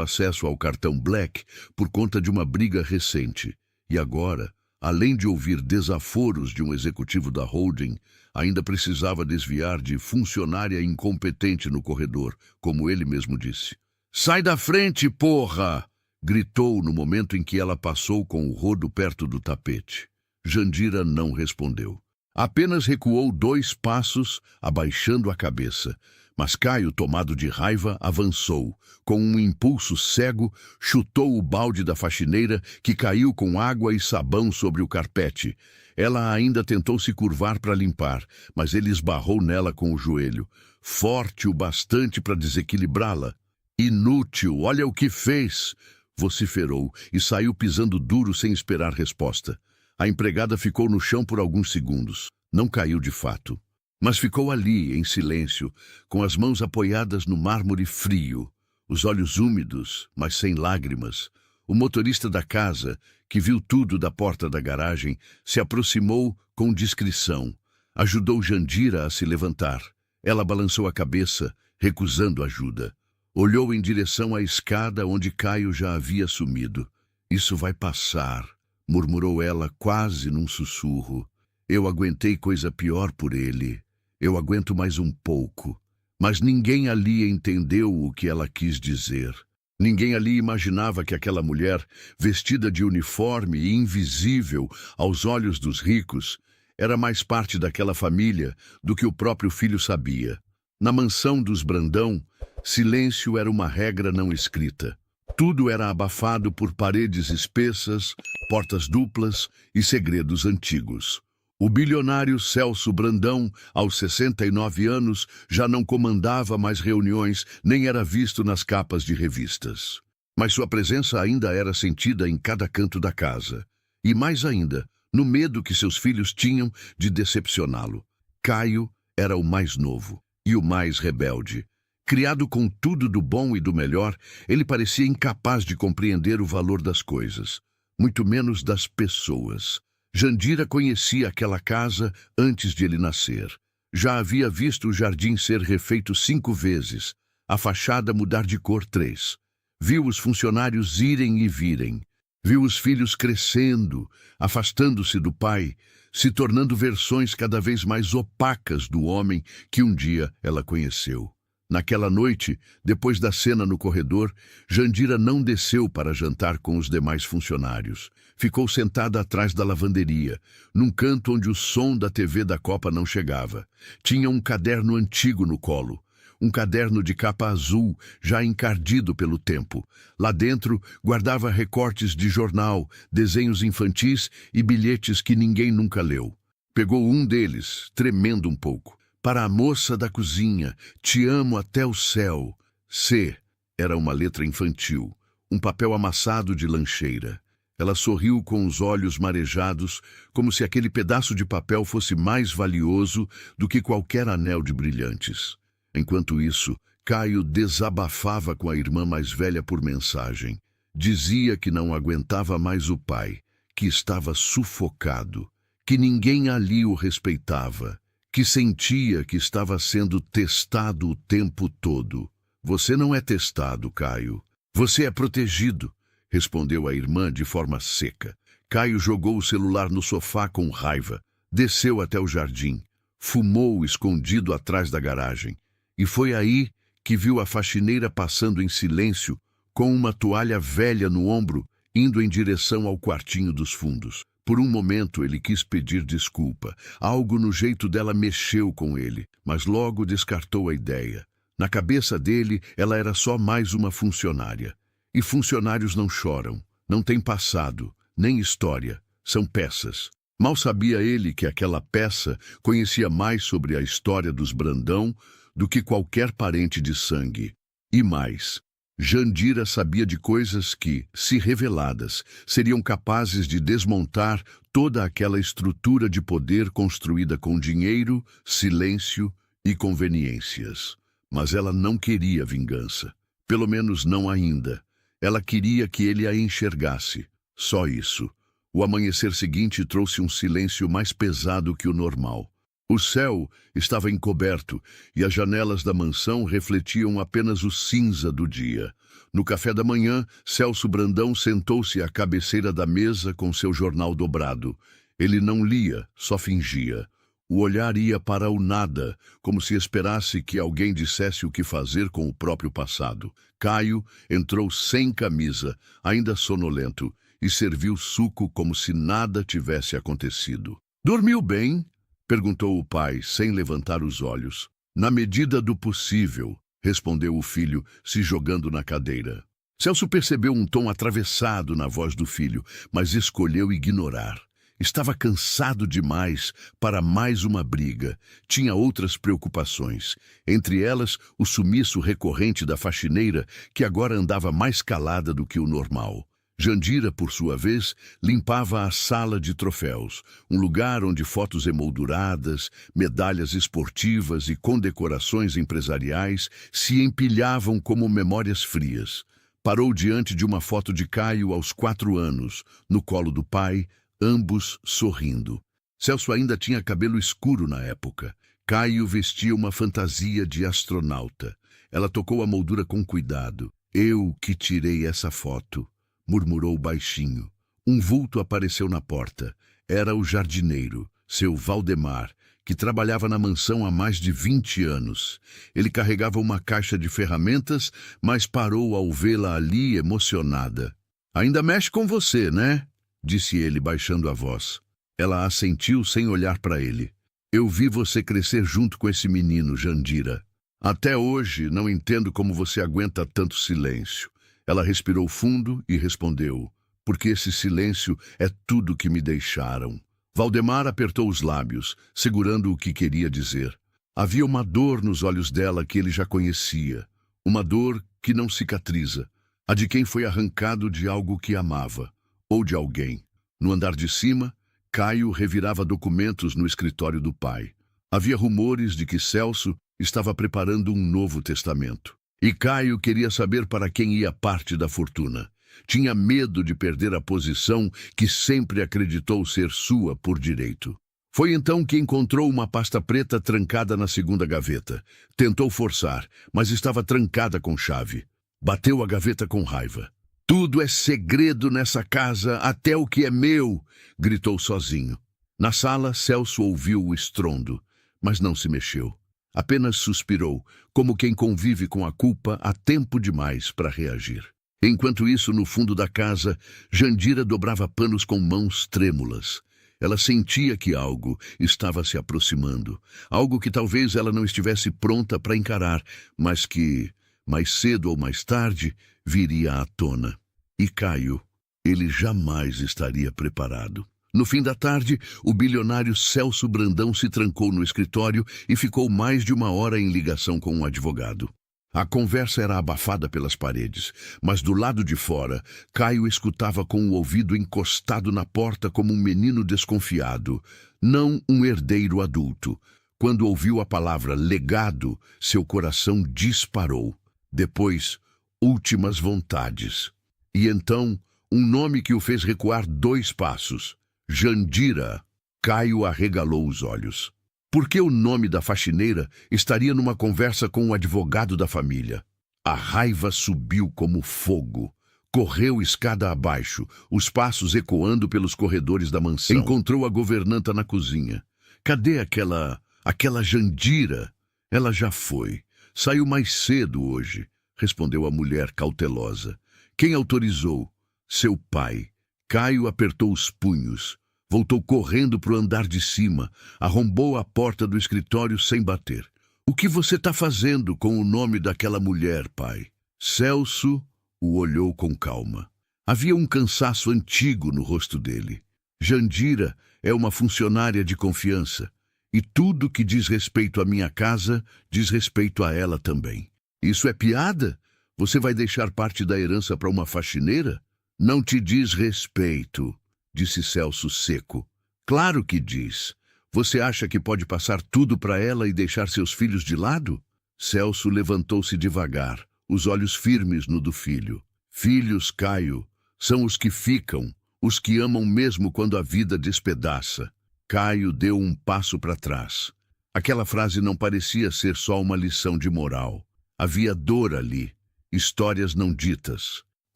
acesso ao cartão Black por conta de uma briga recente. E agora, além de ouvir desaforos de um executivo da holding, ainda precisava desviar de funcionária incompetente no corredor, como ele mesmo disse. "Sai da frente, porra!" gritou no momento em que ela passou com o rodo perto do tapete. Jandira não respondeu. Apenas recuou 2 passos, abaixando a cabeça. Mas Caio, tomado de raiva, avançou. Com um impulso cego, chutou o balde da faxineira, que caiu com água e sabão sobre o carpete. Ela ainda tentou se curvar para limpar, mas ele esbarrou nela com o joelho, forte o bastante para desequilibrá-la. "Inútil, olha o que fez!" vociferou e saiu pisando duro sem esperar resposta. A empregada ficou no chão por alguns segundos. Não caiu de fato, mas ficou ali, em silêncio, com as mãos apoiadas no mármore frio, os olhos úmidos, mas sem lágrimas. O motorista da casa, que viu tudo da porta da garagem, se aproximou com discrição. Ajudou Jandira a se levantar. Ela balançou a cabeça, recusando ajuda. Olhou em direção à escada onde Caio já havia sumido. "Isso vai passar", murmurou ela quase num sussurro. "Eu aguentei coisa pior por ele. Eu aguento mais um pouco." Mas ninguém ali entendeu o que ela quis dizer. Ninguém ali imaginava que aquela mulher, vestida de uniforme e invisível aos olhos dos ricos, era mais parte daquela família do que o próprio filho sabia. Na mansão dos Brandão, silêncio era uma regra não escrita. Tudo era abafado por paredes espessas, portas duplas e segredos antigos. O bilionário Celso Brandão, aos 69 anos, já não comandava mais reuniões, nem era visto nas capas de revistas. Mas sua presença ainda era sentida em cada canto da casa. E mais ainda, no medo que seus filhos tinham de decepcioná-lo. Caio era o mais novo e o mais rebelde. Criado com tudo do bom e do melhor, ele parecia incapaz de compreender o valor das coisas, muito menos das pessoas. Jandira conhecia aquela casa antes de ele nascer. Já havia visto o jardim ser refeito 5 vezes, a fachada mudar de cor 3. Viu os funcionários irem e virem. Viu os filhos crescendo, afastando-se do pai, se tornando versões cada vez mais opacas do homem que um dia ela conheceu. Naquela noite, depois da cena no corredor, Jandira não desceu para jantar com os demais funcionários. Ficou sentada atrás da lavanderia, num canto onde o som da TV da Copa não chegava. Tinha um caderno antigo no colo. Um caderno de capa azul, já encardido pelo tempo. Lá dentro, guardava recortes de jornal, desenhos infantis e bilhetes que ninguém nunca leu. Pegou um deles, tremendo um pouco. Para a moça da cozinha, te amo até o céu. C. Era uma letra infantil, um papel amassado de lancheira. Ela sorriu com os olhos marejados, como se aquele pedaço de papel fosse mais valioso do que qualquer anel de brilhantes. Enquanto isso, Caio desabafava com a irmã mais velha por mensagem. Dizia que não aguentava mais o pai, que estava sufocado, que ninguém ali o respeitava, que sentia que estava sendo testado o tempo todo. Você não é testado, Caio. Você é protegido, respondeu a irmã de forma seca. Caio jogou o celular no sofá com raiva, desceu até o jardim, fumou escondido atrás da garagem. E foi aí que viu a faxineira passando em silêncio, com uma toalha velha no ombro, indo em direção ao quartinho dos fundos. Por um momento ele quis pedir desculpa. Algo no jeito dela mexeu com ele, mas logo descartou a ideia. Na cabeça dele, ela era só mais uma funcionária. E funcionários não choram, não têm passado, nem história, são peças. Mal sabia ele que aquela peça conhecia mais sobre a história dos Brandão do que qualquer parente de sangue. E mais, Jandira sabia de coisas que, se reveladas, seriam capazes de desmontar toda aquela estrutura de poder construída com dinheiro, silêncio e conveniências. Mas ela não queria vingança. Pelo menos não ainda. Ela queria que ele a enxergasse. Só isso. O amanhecer seguinte trouxe um silêncio mais pesado que o normal. O céu estava encoberto e as janelas da mansão refletiam apenas o cinza do dia. No café da manhã, Celso Brandão sentou-se à cabeceira da mesa com seu jornal dobrado. Ele não lia, só fingia. O olhar ia para o nada, como se esperasse que alguém dissesse o que fazer com o próprio passado. Caio entrou sem camisa, ainda sonolento, e serviu suco como se nada tivesse acontecido. "Dormiu bem?" perguntou o pai, sem levantar os olhos. "Na medida do possível", respondeu o filho, se jogando na cadeira. Celso percebeu um tom atravessado na voz do filho, mas escolheu ignorar. Estava cansado demais para mais uma briga. Tinha outras preocupações, entre elas o sumiço recorrente da faxineira, que agora andava mais calada do que o normal. Jandira, por sua vez, limpava a sala de troféus, um lugar onde fotos emolduradas, medalhas esportivas e condecorações empresariais se empilhavam como memórias frias. Parou diante de uma foto de Caio aos 4 anos, no colo do pai, ambos sorrindo. Celso ainda tinha cabelo escuro na época. Caio vestia uma fantasia de astronauta. Ela tocou a moldura com cuidado. "Eu que tirei essa foto", murmurou baixinho. Um vulto apareceu na porta. Era o jardineiro, seu Valdemar, que trabalhava na mansão há mais de 20 anos. Ele carregava uma caixa de ferramentas, mas parou ao vê-la ali emocionada. "Ainda mexe com você, né?" disse ele, baixando a voz. Ela assentiu sem olhar para ele. "Eu vi você crescer junto com esse menino, Jandira. Até hoje não entendo como você aguenta tanto silêncio." Ela respirou fundo e respondeu: "Porque esse silêncio é tudo que me deixaram. Valdemar apertou os lábios, segurando o que queria dizer. Havia uma dor nos olhos dela que ele já conhecia. Uma dor que não cicatriza. A de quem foi arrancado de algo que amava. Ou de alguém. No andar de cima, Caio revirava documentos no escritório do pai. Havia rumores de que Celso estava preparando um novo testamento. E Caio queria saber para quem ia parte da fortuna. Tinha medo de perder a posição que sempre acreditou ser sua por direito. Foi então que encontrou uma pasta preta trancada na segunda gaveta. Tentou forçar, mas estava trancada com chave. Bateu a gaveta com raiva. "Tudo é segredo nessa casa, até o que é meu!" gritou sozinho. Na sala, Celso ouviu o estrondo, mas não se mexeu. Apenas suspirou, como quem convive com a culpa há tempo demais para reagir. Enquanto isso, no fundo da casa, Jandira dobrava panos com mãos trêmulas. Ela sentia que algo estava se aproximando, algo que talvez ela não estivesse pronta para encarar, mas que, mais cedo ou mais tarde, viria à tona. E Caio, ele jamais estaria preparado. No fim da tarde, o bilionário Celso Brandão se trancou no escritório e ficou mais de 1 hora em ligação com um advogado. A conversa era abafada pelas paredes, mas do lado de fora, Caio escutava com o ouvido encostado na porta como um menino desconfiado, não um herdeiro adulto. Quando ouviu a palavra legado, seu coração disparou. Depois, últimas vontades. E então, um nome que o fez recuar 2 passos. Jandira. Caio arregalou os olhos. Por que o nome da faxineira estaria numa conversa com o advogado da família? A raiva subiu como fogo. Correu escada abaixo, os passos ecoando pelos corredores da mansão. Encontrou a governanta na cozinha. Cadê aquela Jandira? Ela já foi. Saiu mais cedo hoje, respondeu a mulher cautelosa. Quem autorizou? Seu pai. Caio apertou os punhos. Voltou correndo para o andar de cima, arrombou a porta do escritório sem bater. "O que você está fazendo com o nome daquela mulher, pai?" Celso o olhou com calma. Havia um cansaço antigo no rosto dele. Jandira é uma funcionária de confiança, e tudo que diz respeito à minha casa diz respeito a ela também. Isso é piada? Você vai deixar parte da herança para uma faxineira? Não te diz respeito, disse Celso seco. Claro que diz. Você acha que pode passar tudo para ela e deixar seus filhos de lado? Celso levantou-se devagar, os olhos firmes no do filho. Filhos, Caio, são os que ficam, os que amam mesmo quando a vida despedaça. Caio deu um passo para trás. Aquela frase não parecia ser só uma lição de moral. Havia dor ali, histórias não ditas.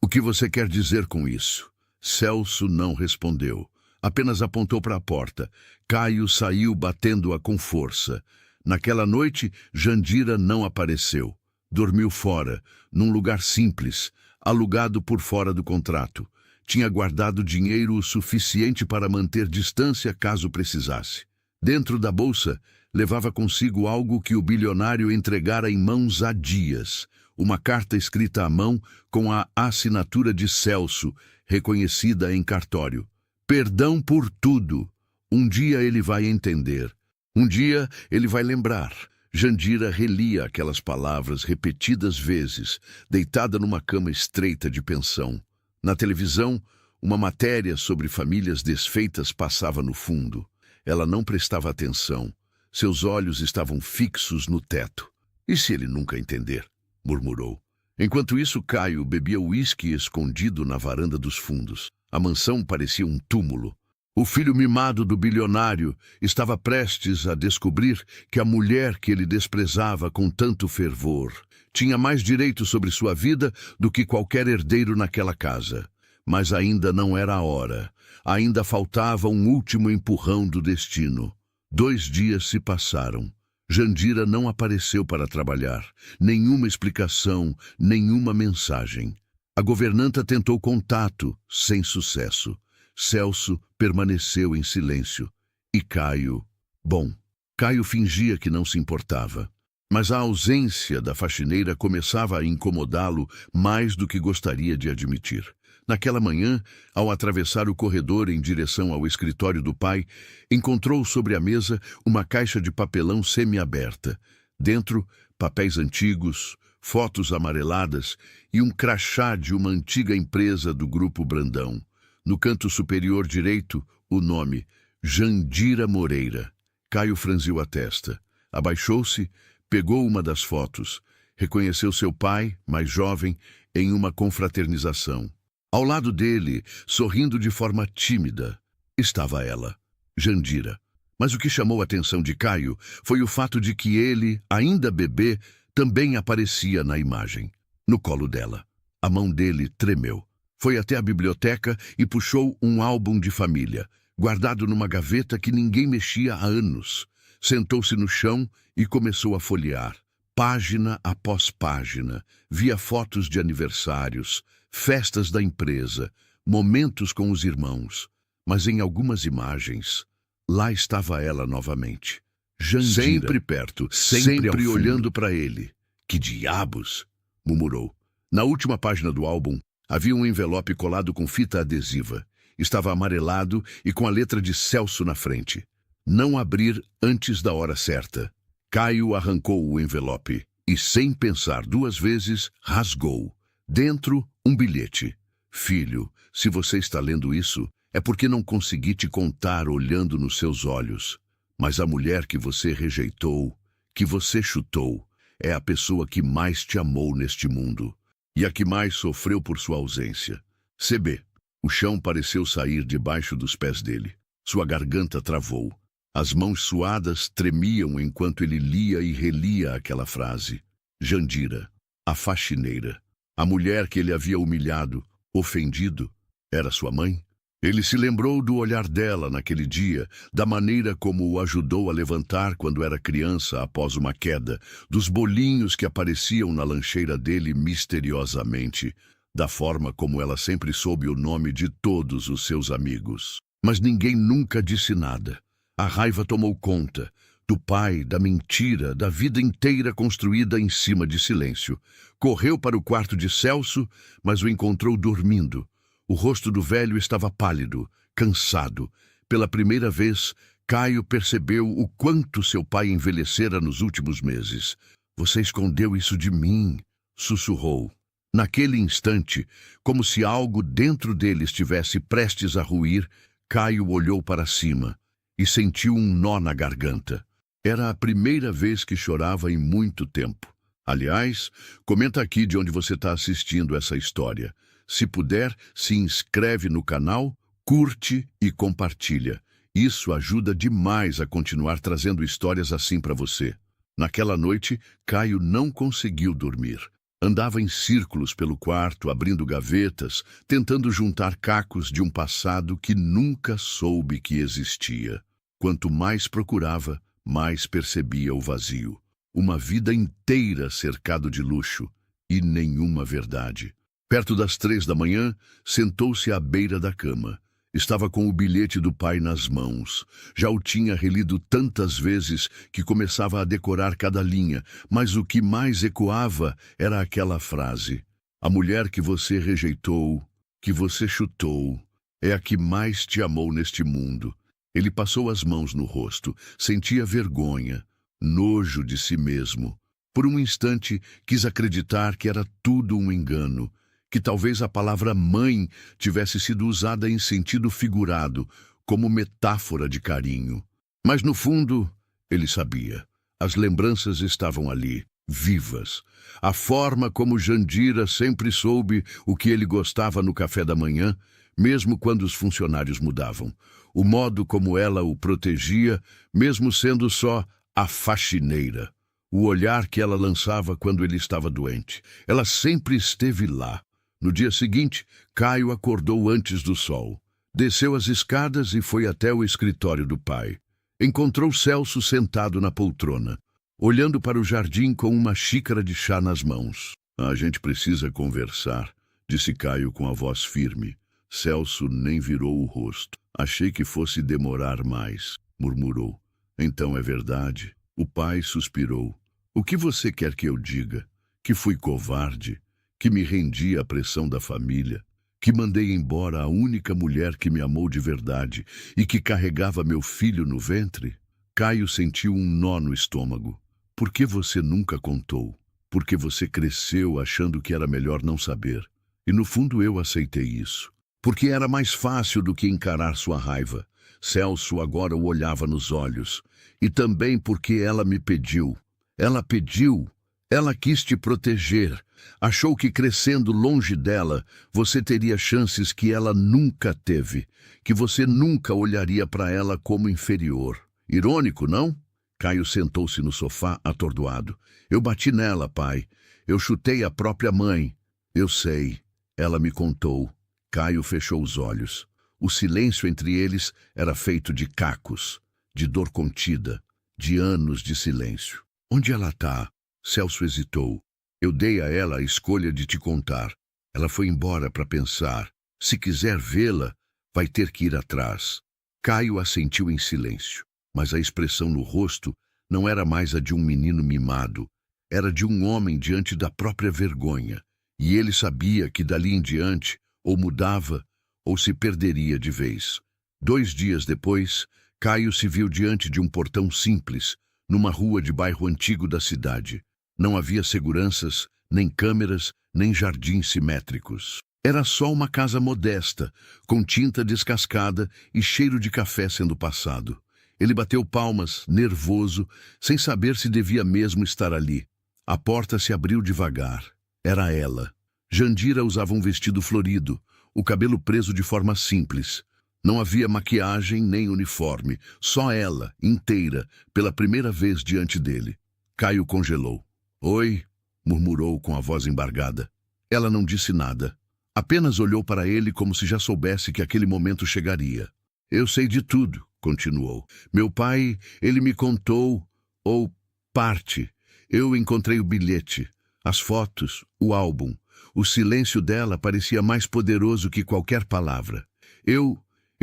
O que você quer dizer com isso? Celso não respondeu. Apenas apontou para a porta. Caio saiu batendo-a com força. Naquela noite, Jandira não apareceu. Dormiu fora, num lugar simples, alugado por fora do contrato. Tinha guardado dinheiro o suficiente para manter distância caso precisasse. Dentro da bolsa, levava consigo algo que o bilionário entregara em mãos há dias. Uma carta escrita à mão com a assinatura de Celso, reconhecida em cartório. Perdão por tudo. Um dia ele vai entender. Um dia ele vai lembrar. Jandira relia aquelas palavras repetidas vezes, deitada numa cama estreita de pensão. Na televisão, uma matéria sobre famílias desfeitas passava no fundo. Ela não prestava atenção. Seus olhos estavam fixos no teto. E se ele nunca entender? Murmurou. Enquanto isso, Caio bebia uísque escondido na varanda dos fundos. A mansão parecia um túmulo. O filho mimado do bilionário estava prestes a descobrir que a mulher que ele desprezava com tanto fervor tinha mais direito sobre sua vida do que qualquer herdeiro naquela casa. Mas ainda não era a hora. Ainda faltava um último empurrão do destino. 2 dias se passaram. Jandira não apareceu para trabalhar. Nenhuma explicação, nenhuma mensagem. A governanta tentou contato, sem sucesso. Celso permaneceu em silêncio. E Caio... Bom, Caio fingia que não se importava. Mas a ausência da faxineira começava a incomodá-lo mais do que gostaria de admitir. Naquela manhã, ao atravessar o corredor em direção ao escritório do pai, encontrou sobre a mesa uma caixa de papelão semi-aberta. Dentro, papéis antigos, fotos amareladas e um crachá de uma antiga empresa do Grupo Brandão. No canto superior direito, o nome, Jandira Moreira. Caio franziu a testa. Abaixou-se, pegou uma das fotos. Reconheceu seu pai, mais jovem, em uma confraternização. Ao lado dele, sorrindo de forma tímida, estava ela, Jandira. Mas o que chamou a atenção de Caio foi o fato de que ele, ainda bebê, também aparecia na imagem, no colo dela. A mão dele tremeu. Foi até a biblioteca e puxou um álbum de família, guardado numa gaveta que ninguém mexia há anos. Sentou-se no chão e começou a folhear. Página após página, via fotos de aniversários, festas da empresa, momentos com os irmãos. Mas em algumas imagens, lá estava ela novamente. Jandira, sempre perto, sempre olhando para ele. Que diabos? Murmurou. Na última página do álbum, havia um envelope colado com fita adesiva. Estava amarelado e com a letra de Celso na frente. Não abrir antes da hora certa. Caio arrancou o envelope e, sem pensar duas vezes, rasgou. Dentro, um bilhete. Filho, se você está lendo isso, é porque não consegui te contar olhando nos seus olhos. Mas a mulher que você rejeitou, que você chutou, é a pessoa que mais te amou neste mundo e a que mais sofreu por sua ausência. CB. O chão pareceu sair debaixo dos pés dele. Sua garganta travou. As mãos suadas tremiam enquanto ele lia e relia aquela frase. Jandira, a faxineira, a mulher que ele havia humilhado, ofendido, era sua mãe? Ele se lembrou do olhar dela naquele dia, da maneira como o ajudou a levantar quando era criança após uma queda, dos bolinhos que apareciam na lancheira dele misteriosamente, da forma como ela sempre soube o nome de todos os seus amigos. Mas ninguém nunca disse nada. A raiva tomou conta, do pai, da mentira, da vida inteira construída em cima de silêncio. Correu para o quarto de Celso, mas o encontrou dormindo. O rosto do velho estava pálido, cansado. Pela primeira vez, Caio percebeu o quanto seu pai envelhecera nos últimos meses. Você escondeu isso de mim, sussurrou. Naquele instante, como se algo dentro dele estivesse prestes a ruir, Caio olhou para cima e sentiu um nó na garganta. Era a primeira vez que chorava em muito tempo. Aliás, comenta aqui de onde você está assistindo essa história. Se puder, se inscreve no canal, curte e compartilha. Isso ajuda demais a continuar trazendo histórias assim para você. Naquela noite, Caio não conseguiu dormir. Andava em círculos pelo quarto, abrindo gavetas, tentando juntar cacos de um passado que nunca soube que existia. Quanto mais procurava, mais percebia o vazio. Uma vida inteira cercado de luxo e nenhuma verdade. Perto das 3 da manhã, sentou-se à beira da cama. Estava com o bilhete do pai nas mãos. Já o tinha relido tantas vezes que começava a decorar cada linha, mas o que mais ecoava era aquela frase. A mulher que você rejeitou, que você chutou, é a que mais te amou neste mundo. Ele passou as mãos no rosto, sentia vergonha, nojo de si mesmo. Por um instante, quis acreditar que era tudo um engano, que talvez a palavra mãe tivesse sido usada em sentido figurado, como metáfora de carinho. Mas no fundo, ele sabia. As lembranças estavam ali, vivas. A forma como Jandira sempre soube o que ele gostava no café da manhã, mesmo quando os funcionários mudavam. O modo como ela o protegia, mesmo sendo só a faxineira. O olhar que ela lançava quando ele estava doente. Ela sempre esteve lá. No dia seguinte, Caio acordou antes do sol. Desceu as escadas e foi até o escritório do pai. Encontrou Celso sentado na poltrona, olhando para o jardim com uma xícara de chá nas mãos. A gente precisa conversar, disse Caio com a voz firme. Celso nem virou o rosto. Achei que fosse demorar mais, murmurou. Então é verdade. O pai suspirou. O que você quer que eu diga? Que fui covarde? Que me rendi à pressão da família? que mandei embora a única mulher que me amou de verdade e que carregava meu filho no ventre? Caio sentiu um nó no estômago. Por que você nunca contou? Porque você cresceu achando que era melhor não saber. E no fundo eu aceitei isso. Porque era mais fácil do que encarar sua raiva. Celso agora o olhava nos olhos. E também porque ela me pediu. Ela pediu. Ela quis te proteger. Achou que crescendo longe dela, você teria chances que ela nunca teve. Que você nunca olharia para ela como inferior. Irônico, não? Caio sentou-se no sofá, atordoado. Eu bati nela, pai. Eu chutei a própria mãe. Eu sei. Ela me contou. Caio fechou os olhos. O silêncio entre eles era feito de cacos, de dor contida, de anos de silêncio. Onde ela tá? Celso hesitou. Eu dei a ela a escolha de te contar. Ela foi embora para pensar. Se quiser vê-la, vai ter que ir atrás. Caio assentiu em silêncio, mas a expressão no rosto não era mais a de um menino mimado. Era de um homem diante da própria vergonha. E ele sabia que dali em diante ou mudava ou se perderia de vez. 2 dias depois, Caio se viu diante de um portão simples, numa rua de bairro antigo da cidade. Não havia seguranças, nem câmeras, nem jardins simétricos. Era só uma casa modesta, com tinta descascada e cheiro de café sendo passado. Ele bateu palmas, nervoso, sem saber se devia mesmo estar ali. A porta se abriu devagar. Era ela. Jandira usava um vestido florido, o cabelo preso de forma simples. Não havia maquiagem nem uniforme, só ela, inteira, pela primeira vez diante dele. Caio congelou. Oi, murmurou com a voz embargada. Ela não disse nada. Apenas olhou para ele como se já soubesse que aquele momento chegaria. Eu sei de tudo, continuou. Meu pai, ele me contou, ou parte. Eu encontrei o bilhete, as fotos, o álbum. O silêncio dela parecia mais poderoso que qualquer palavra. Eu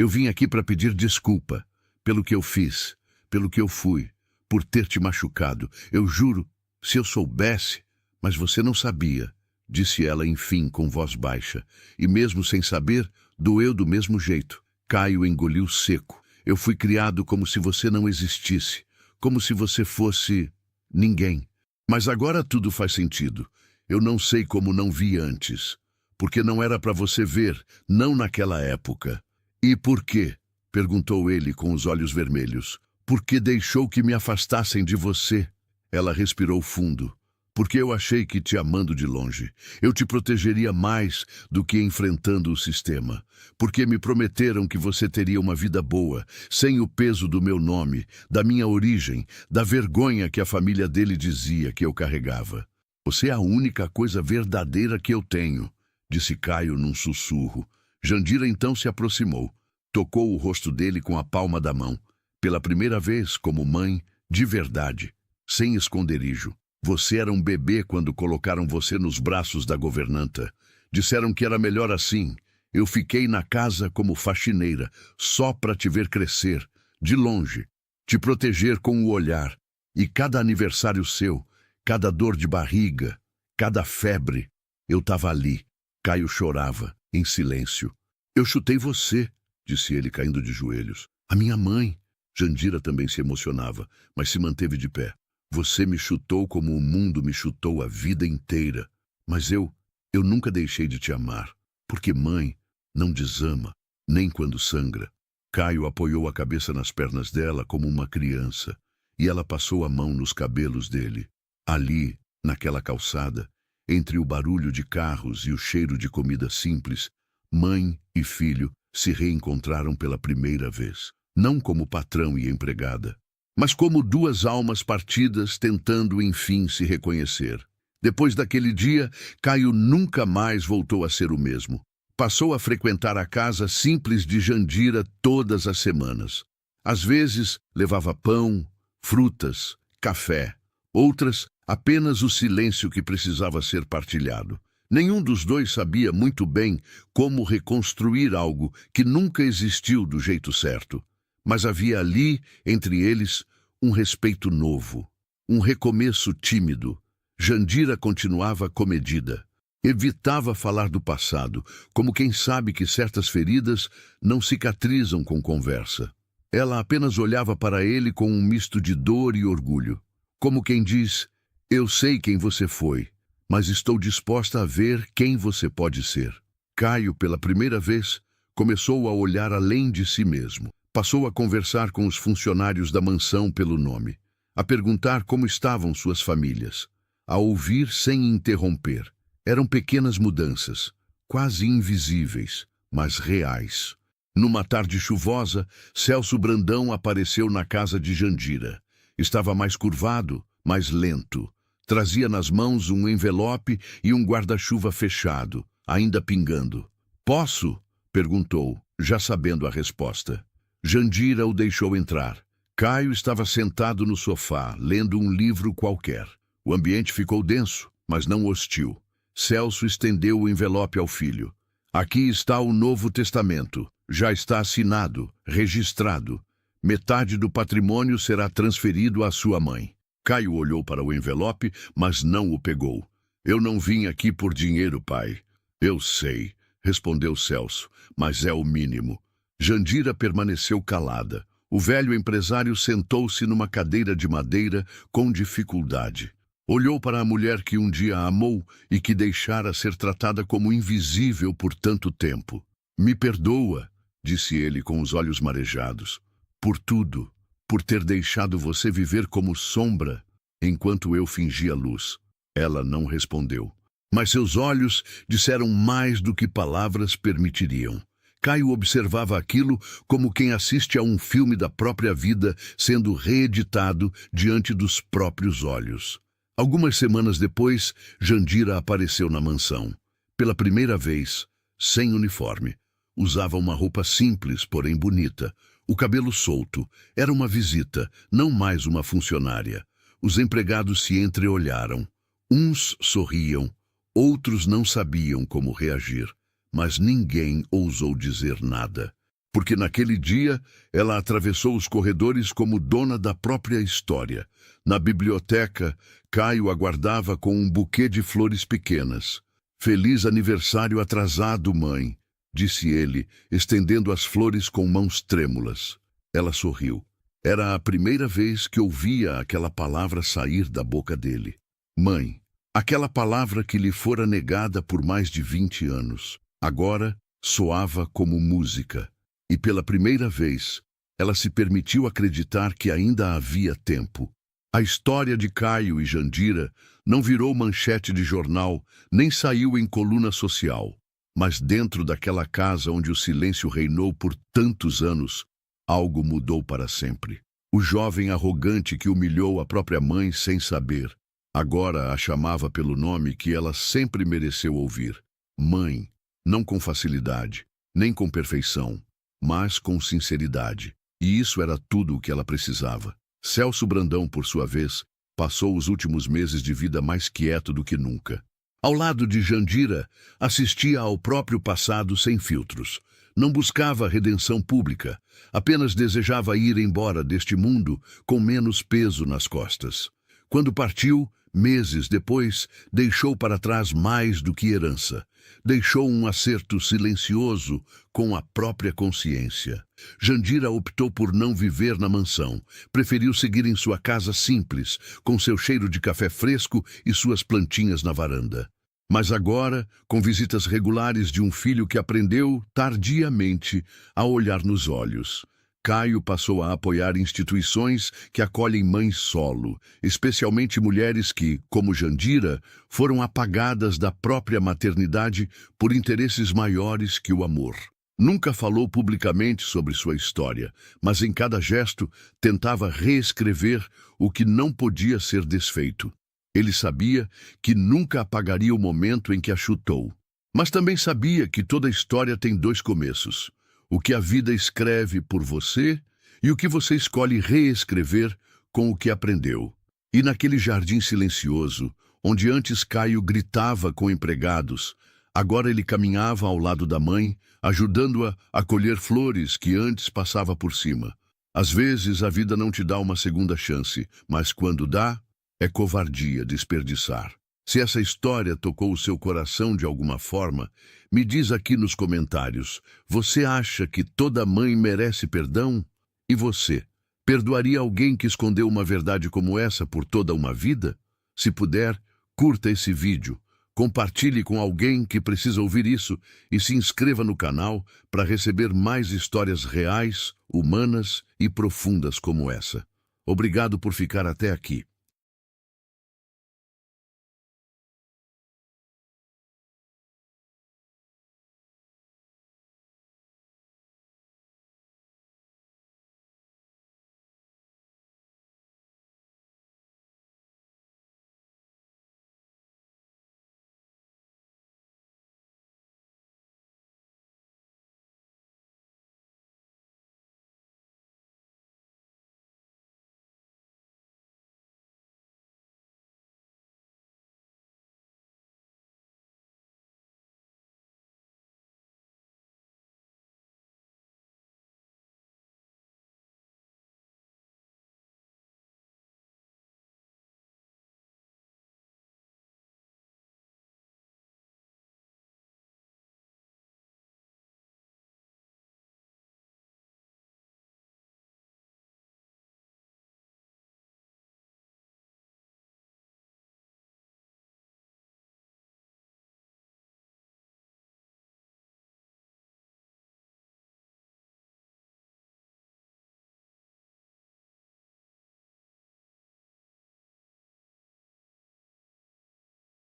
vim aqui para pedir desculpa pelo que eu fiz, pelo que eu fui, por ter te machucado. Eu juro, se eu soubesse, mas você não sabia, disse ela enfim com voz baixa. E mesmo sem saber, doeu do mesmo jeito. Caio engoliu seco. Eu fui criado como se você não existisse, como se você fosse ninguém. Mas agora tudo faz sentido. Eu não sei como não vi antes. Porque não era para você ver, não naquela época. E por quê? Perguntou ele com os olhos vermelhos. Porque deixou que me afastassem de você. Ela respirou fundo. Porque eu achei que te amando de longe, eu te protegeria mais do que enfrentando o sistema. Porque me prometeram que você teria uma vida boa, sem o peso do meu nome, da minha origem, da vergonha que a família dele dizia que eu carregava. Você é a única coisa verdadeira que eu tenho, disse Caio num sussurro. Jandira então se aproximou, tocou o rosto dele com a palma da mão. Pela primeira vez, como mãe, de verdade, sem esconderijo. Você era um bebê quando colocaram você nos braços da governanta. Disseram que era melhor assim. Eu fiquei na casa como faxineira, só para te ver crescer, de longe, te proteger com o olhar. E cada aniversário seu, cada dor de barriga, cada febre, eu estava ali. Caio chorava, em silêncio. Eu chutei você, disse ele caindo de joelhos. A minha mãe. Jandira também se emocionava, mas se manteve de pé. Você me chutou como o mundo me chutou a vida inteira. Mas eu nunca deixei de te amar. Porque mãe não desama, nem quando sangra. Caio apoiou a cabeça nas pernas dela como uma criança. E ela passou a mão nos cabelos dele. Ali, naquela calçada, entre o barulho de carros e o cheiro de comida simples, mãe e filho se reencontraram pela primeira vez. Não como patrão e empregada, mas como 2 almas partidas tentando enfim se reconhecer. Depois daquele dia, Caio nunca mais voltou a ser o mesmo. Passou a frequentar a casa simples de Jandira todas as semanas. Às vezes, levava pão, frutas, café. Outras, apenas o silêncio que precisava ser partilhado. Nenhum dos dois sabia muito bem como reconstruir algo que nunca existiu do jeito certo. Mas havia ali, entre eles, um respeito novo, um recomeço tímido. Jandira continuava comedida. Evitava falar do passado, como quem sabe que certas feridas não cicatrizam com conversa. Ela apenas olhava para ele com um misto de dor e orgulho. Como quem diz, eu sei quem você foi, mas estou disposta a ver quem você pode ser. Caio, pela primeira vez, começou a olhar além de si mesmo. Passou a conversar com os funcionários da mansão pelo nome, a perguntar como estavam suas famílias, a ouvir sem interromper. Eram pequenas mudanças, quase invisíveis, mas reais. Numa tarde chuvosa, Celso Brandão apareceu na casa de Jandira. Estava mais curvado, mais lento. Trazia nas mãos um envelope e um guarda-chuva fechado, ainda pingando. "Posso?" perguntou, já sabendo a resposta. Jandira o deixou entrar. Caio estava sentado no sofá, lendo um livro qualquer. O ambiente ficou denso, mas não hostil. Celso estendeu o envelope ao filho. "Aqui está o Novo Testamento. Já está assinado, registrado. Metade do patrimônio será transferido à sua mãe." Caio olhou para o envelope, mas não o pegou. "Eu não vim aqui por dinheiro, pai." "Eu sei", respondeu Celso, "mas é o mínimo." Jandira permaneceu calada. O velho empresário sentou-se numa cadeira de madeira com dificuldade. Olhou para a mulher que um dia amou e que deixara ser tratada como invisível por tanto tempo. "Me perdoa", disse ele com os olhos marejados. "Por tudo, por ter deixado você viver como sombra, enquanto eu fingia luz." Ela não respondeu. Mas seus olhos disseram mais do que palavras permitiriam. Caio observava aquilo como quem assiste a um filme da própria vida sendo reeditado diante dos próprios olhos. Algumas semanas depois, Jandira apareceu na mansão. Pela primeira vez, sem uniforme. Usava uma roupa simples, porém bonita. O cabelo solto. Era uma visita, não mais uma funcionária. Os empregados se entreolharam. Uns sorriam, outros não sabiam como reagir. Mas ninguém ousou dizer nada, porque naquele dia ela atravessou os corredores como dona da própria história. Na biblioteca, Caio aguardava com um buquê de flores pequenas. "Feliz aniversário atrasado, mãe", disse ele, estendendo as flores com mãos trêmulas. Ela sorriu. Era a primeira vez que ouvia aquela palavra sair da boca dele. Mãe, aquela palavra que lhe fora negada por mais de 20 anos. Agora soava como música, e pela primeira vez ela se permitiu acreditar que ainda havia tempo. A história de Caio e Jandira não virou manchete de jornal, nem saiu em coluna social. Mas dentro daquela casa onde o silêncio reinou por tantos anos, algo mudou para sempre. O jovem arrogante que humilhou a própria mãe sem saber, agora a chamava pelo nome que ela sempre mereceu ouvir. Mãe. Não com facilidade, nem com perfeição, mas com sinceridade. E isso era tudo o que ela precisava. Celso Brandão, por sua vez, passou os últimos meses de vida mais quieto do que nunca. Ao lado de Jandira, assistia ao próprio passado sem filtros. Não buscava redenção pública, apenas desejava ir embora deste mundo com menos peso nas costas. Quando partiu, meses depois, deixou para trás mais do que herança. Deixou um acerto silencioso com a própria consciência. Jandira optou por não viver na mansão. Preferiu seguir em sua casa simples, com seu cheiro de café fresco e suas plantinhas na varanda. Mas agora, com visitas regulares de um filho que aprendeu, tardiamente, a olhar nos olhos. Caio passou a apoiar instituições que acolhem mães solo, especialmente mulheres que, como Jandira, foram apagadas da própria maternidade por interesses maiores que o amor. Nunca falou publicamente sobre sua história, mas em cada gesto tentava reescrever o que não podia ser desfeito. Ele sabia que nunca apagaria o momento em que a chutou, mas também sabia que toda história tem dois começos. O que a vida escreve por você e o que você escolhe reescrever com o que aprendeu. E naquele jardim silencioso, onde antes Caio gritava com empregados, agora ele caminhava ao lado da mãe, ajudando-a a colher flores que antes passava por cima. Às vezes a vida não te dá uma segunda chance, mas quando dá, é covardia desperdiçar. Se essa história tocou o seu coração de alguma forma, me diz aqui nos comentários. Você acha que toda mãe merece perdão? E você? Perdoaria alguém que escondeu uma verdade como essa por toda uma vida? Se puder, curta esse vídeo, compartilhe com alguém que precisa ouvir isso e se inscreva no canal para receber mais histórias reais, humanas e profundas como essa. Obrigado por ficar até aqui.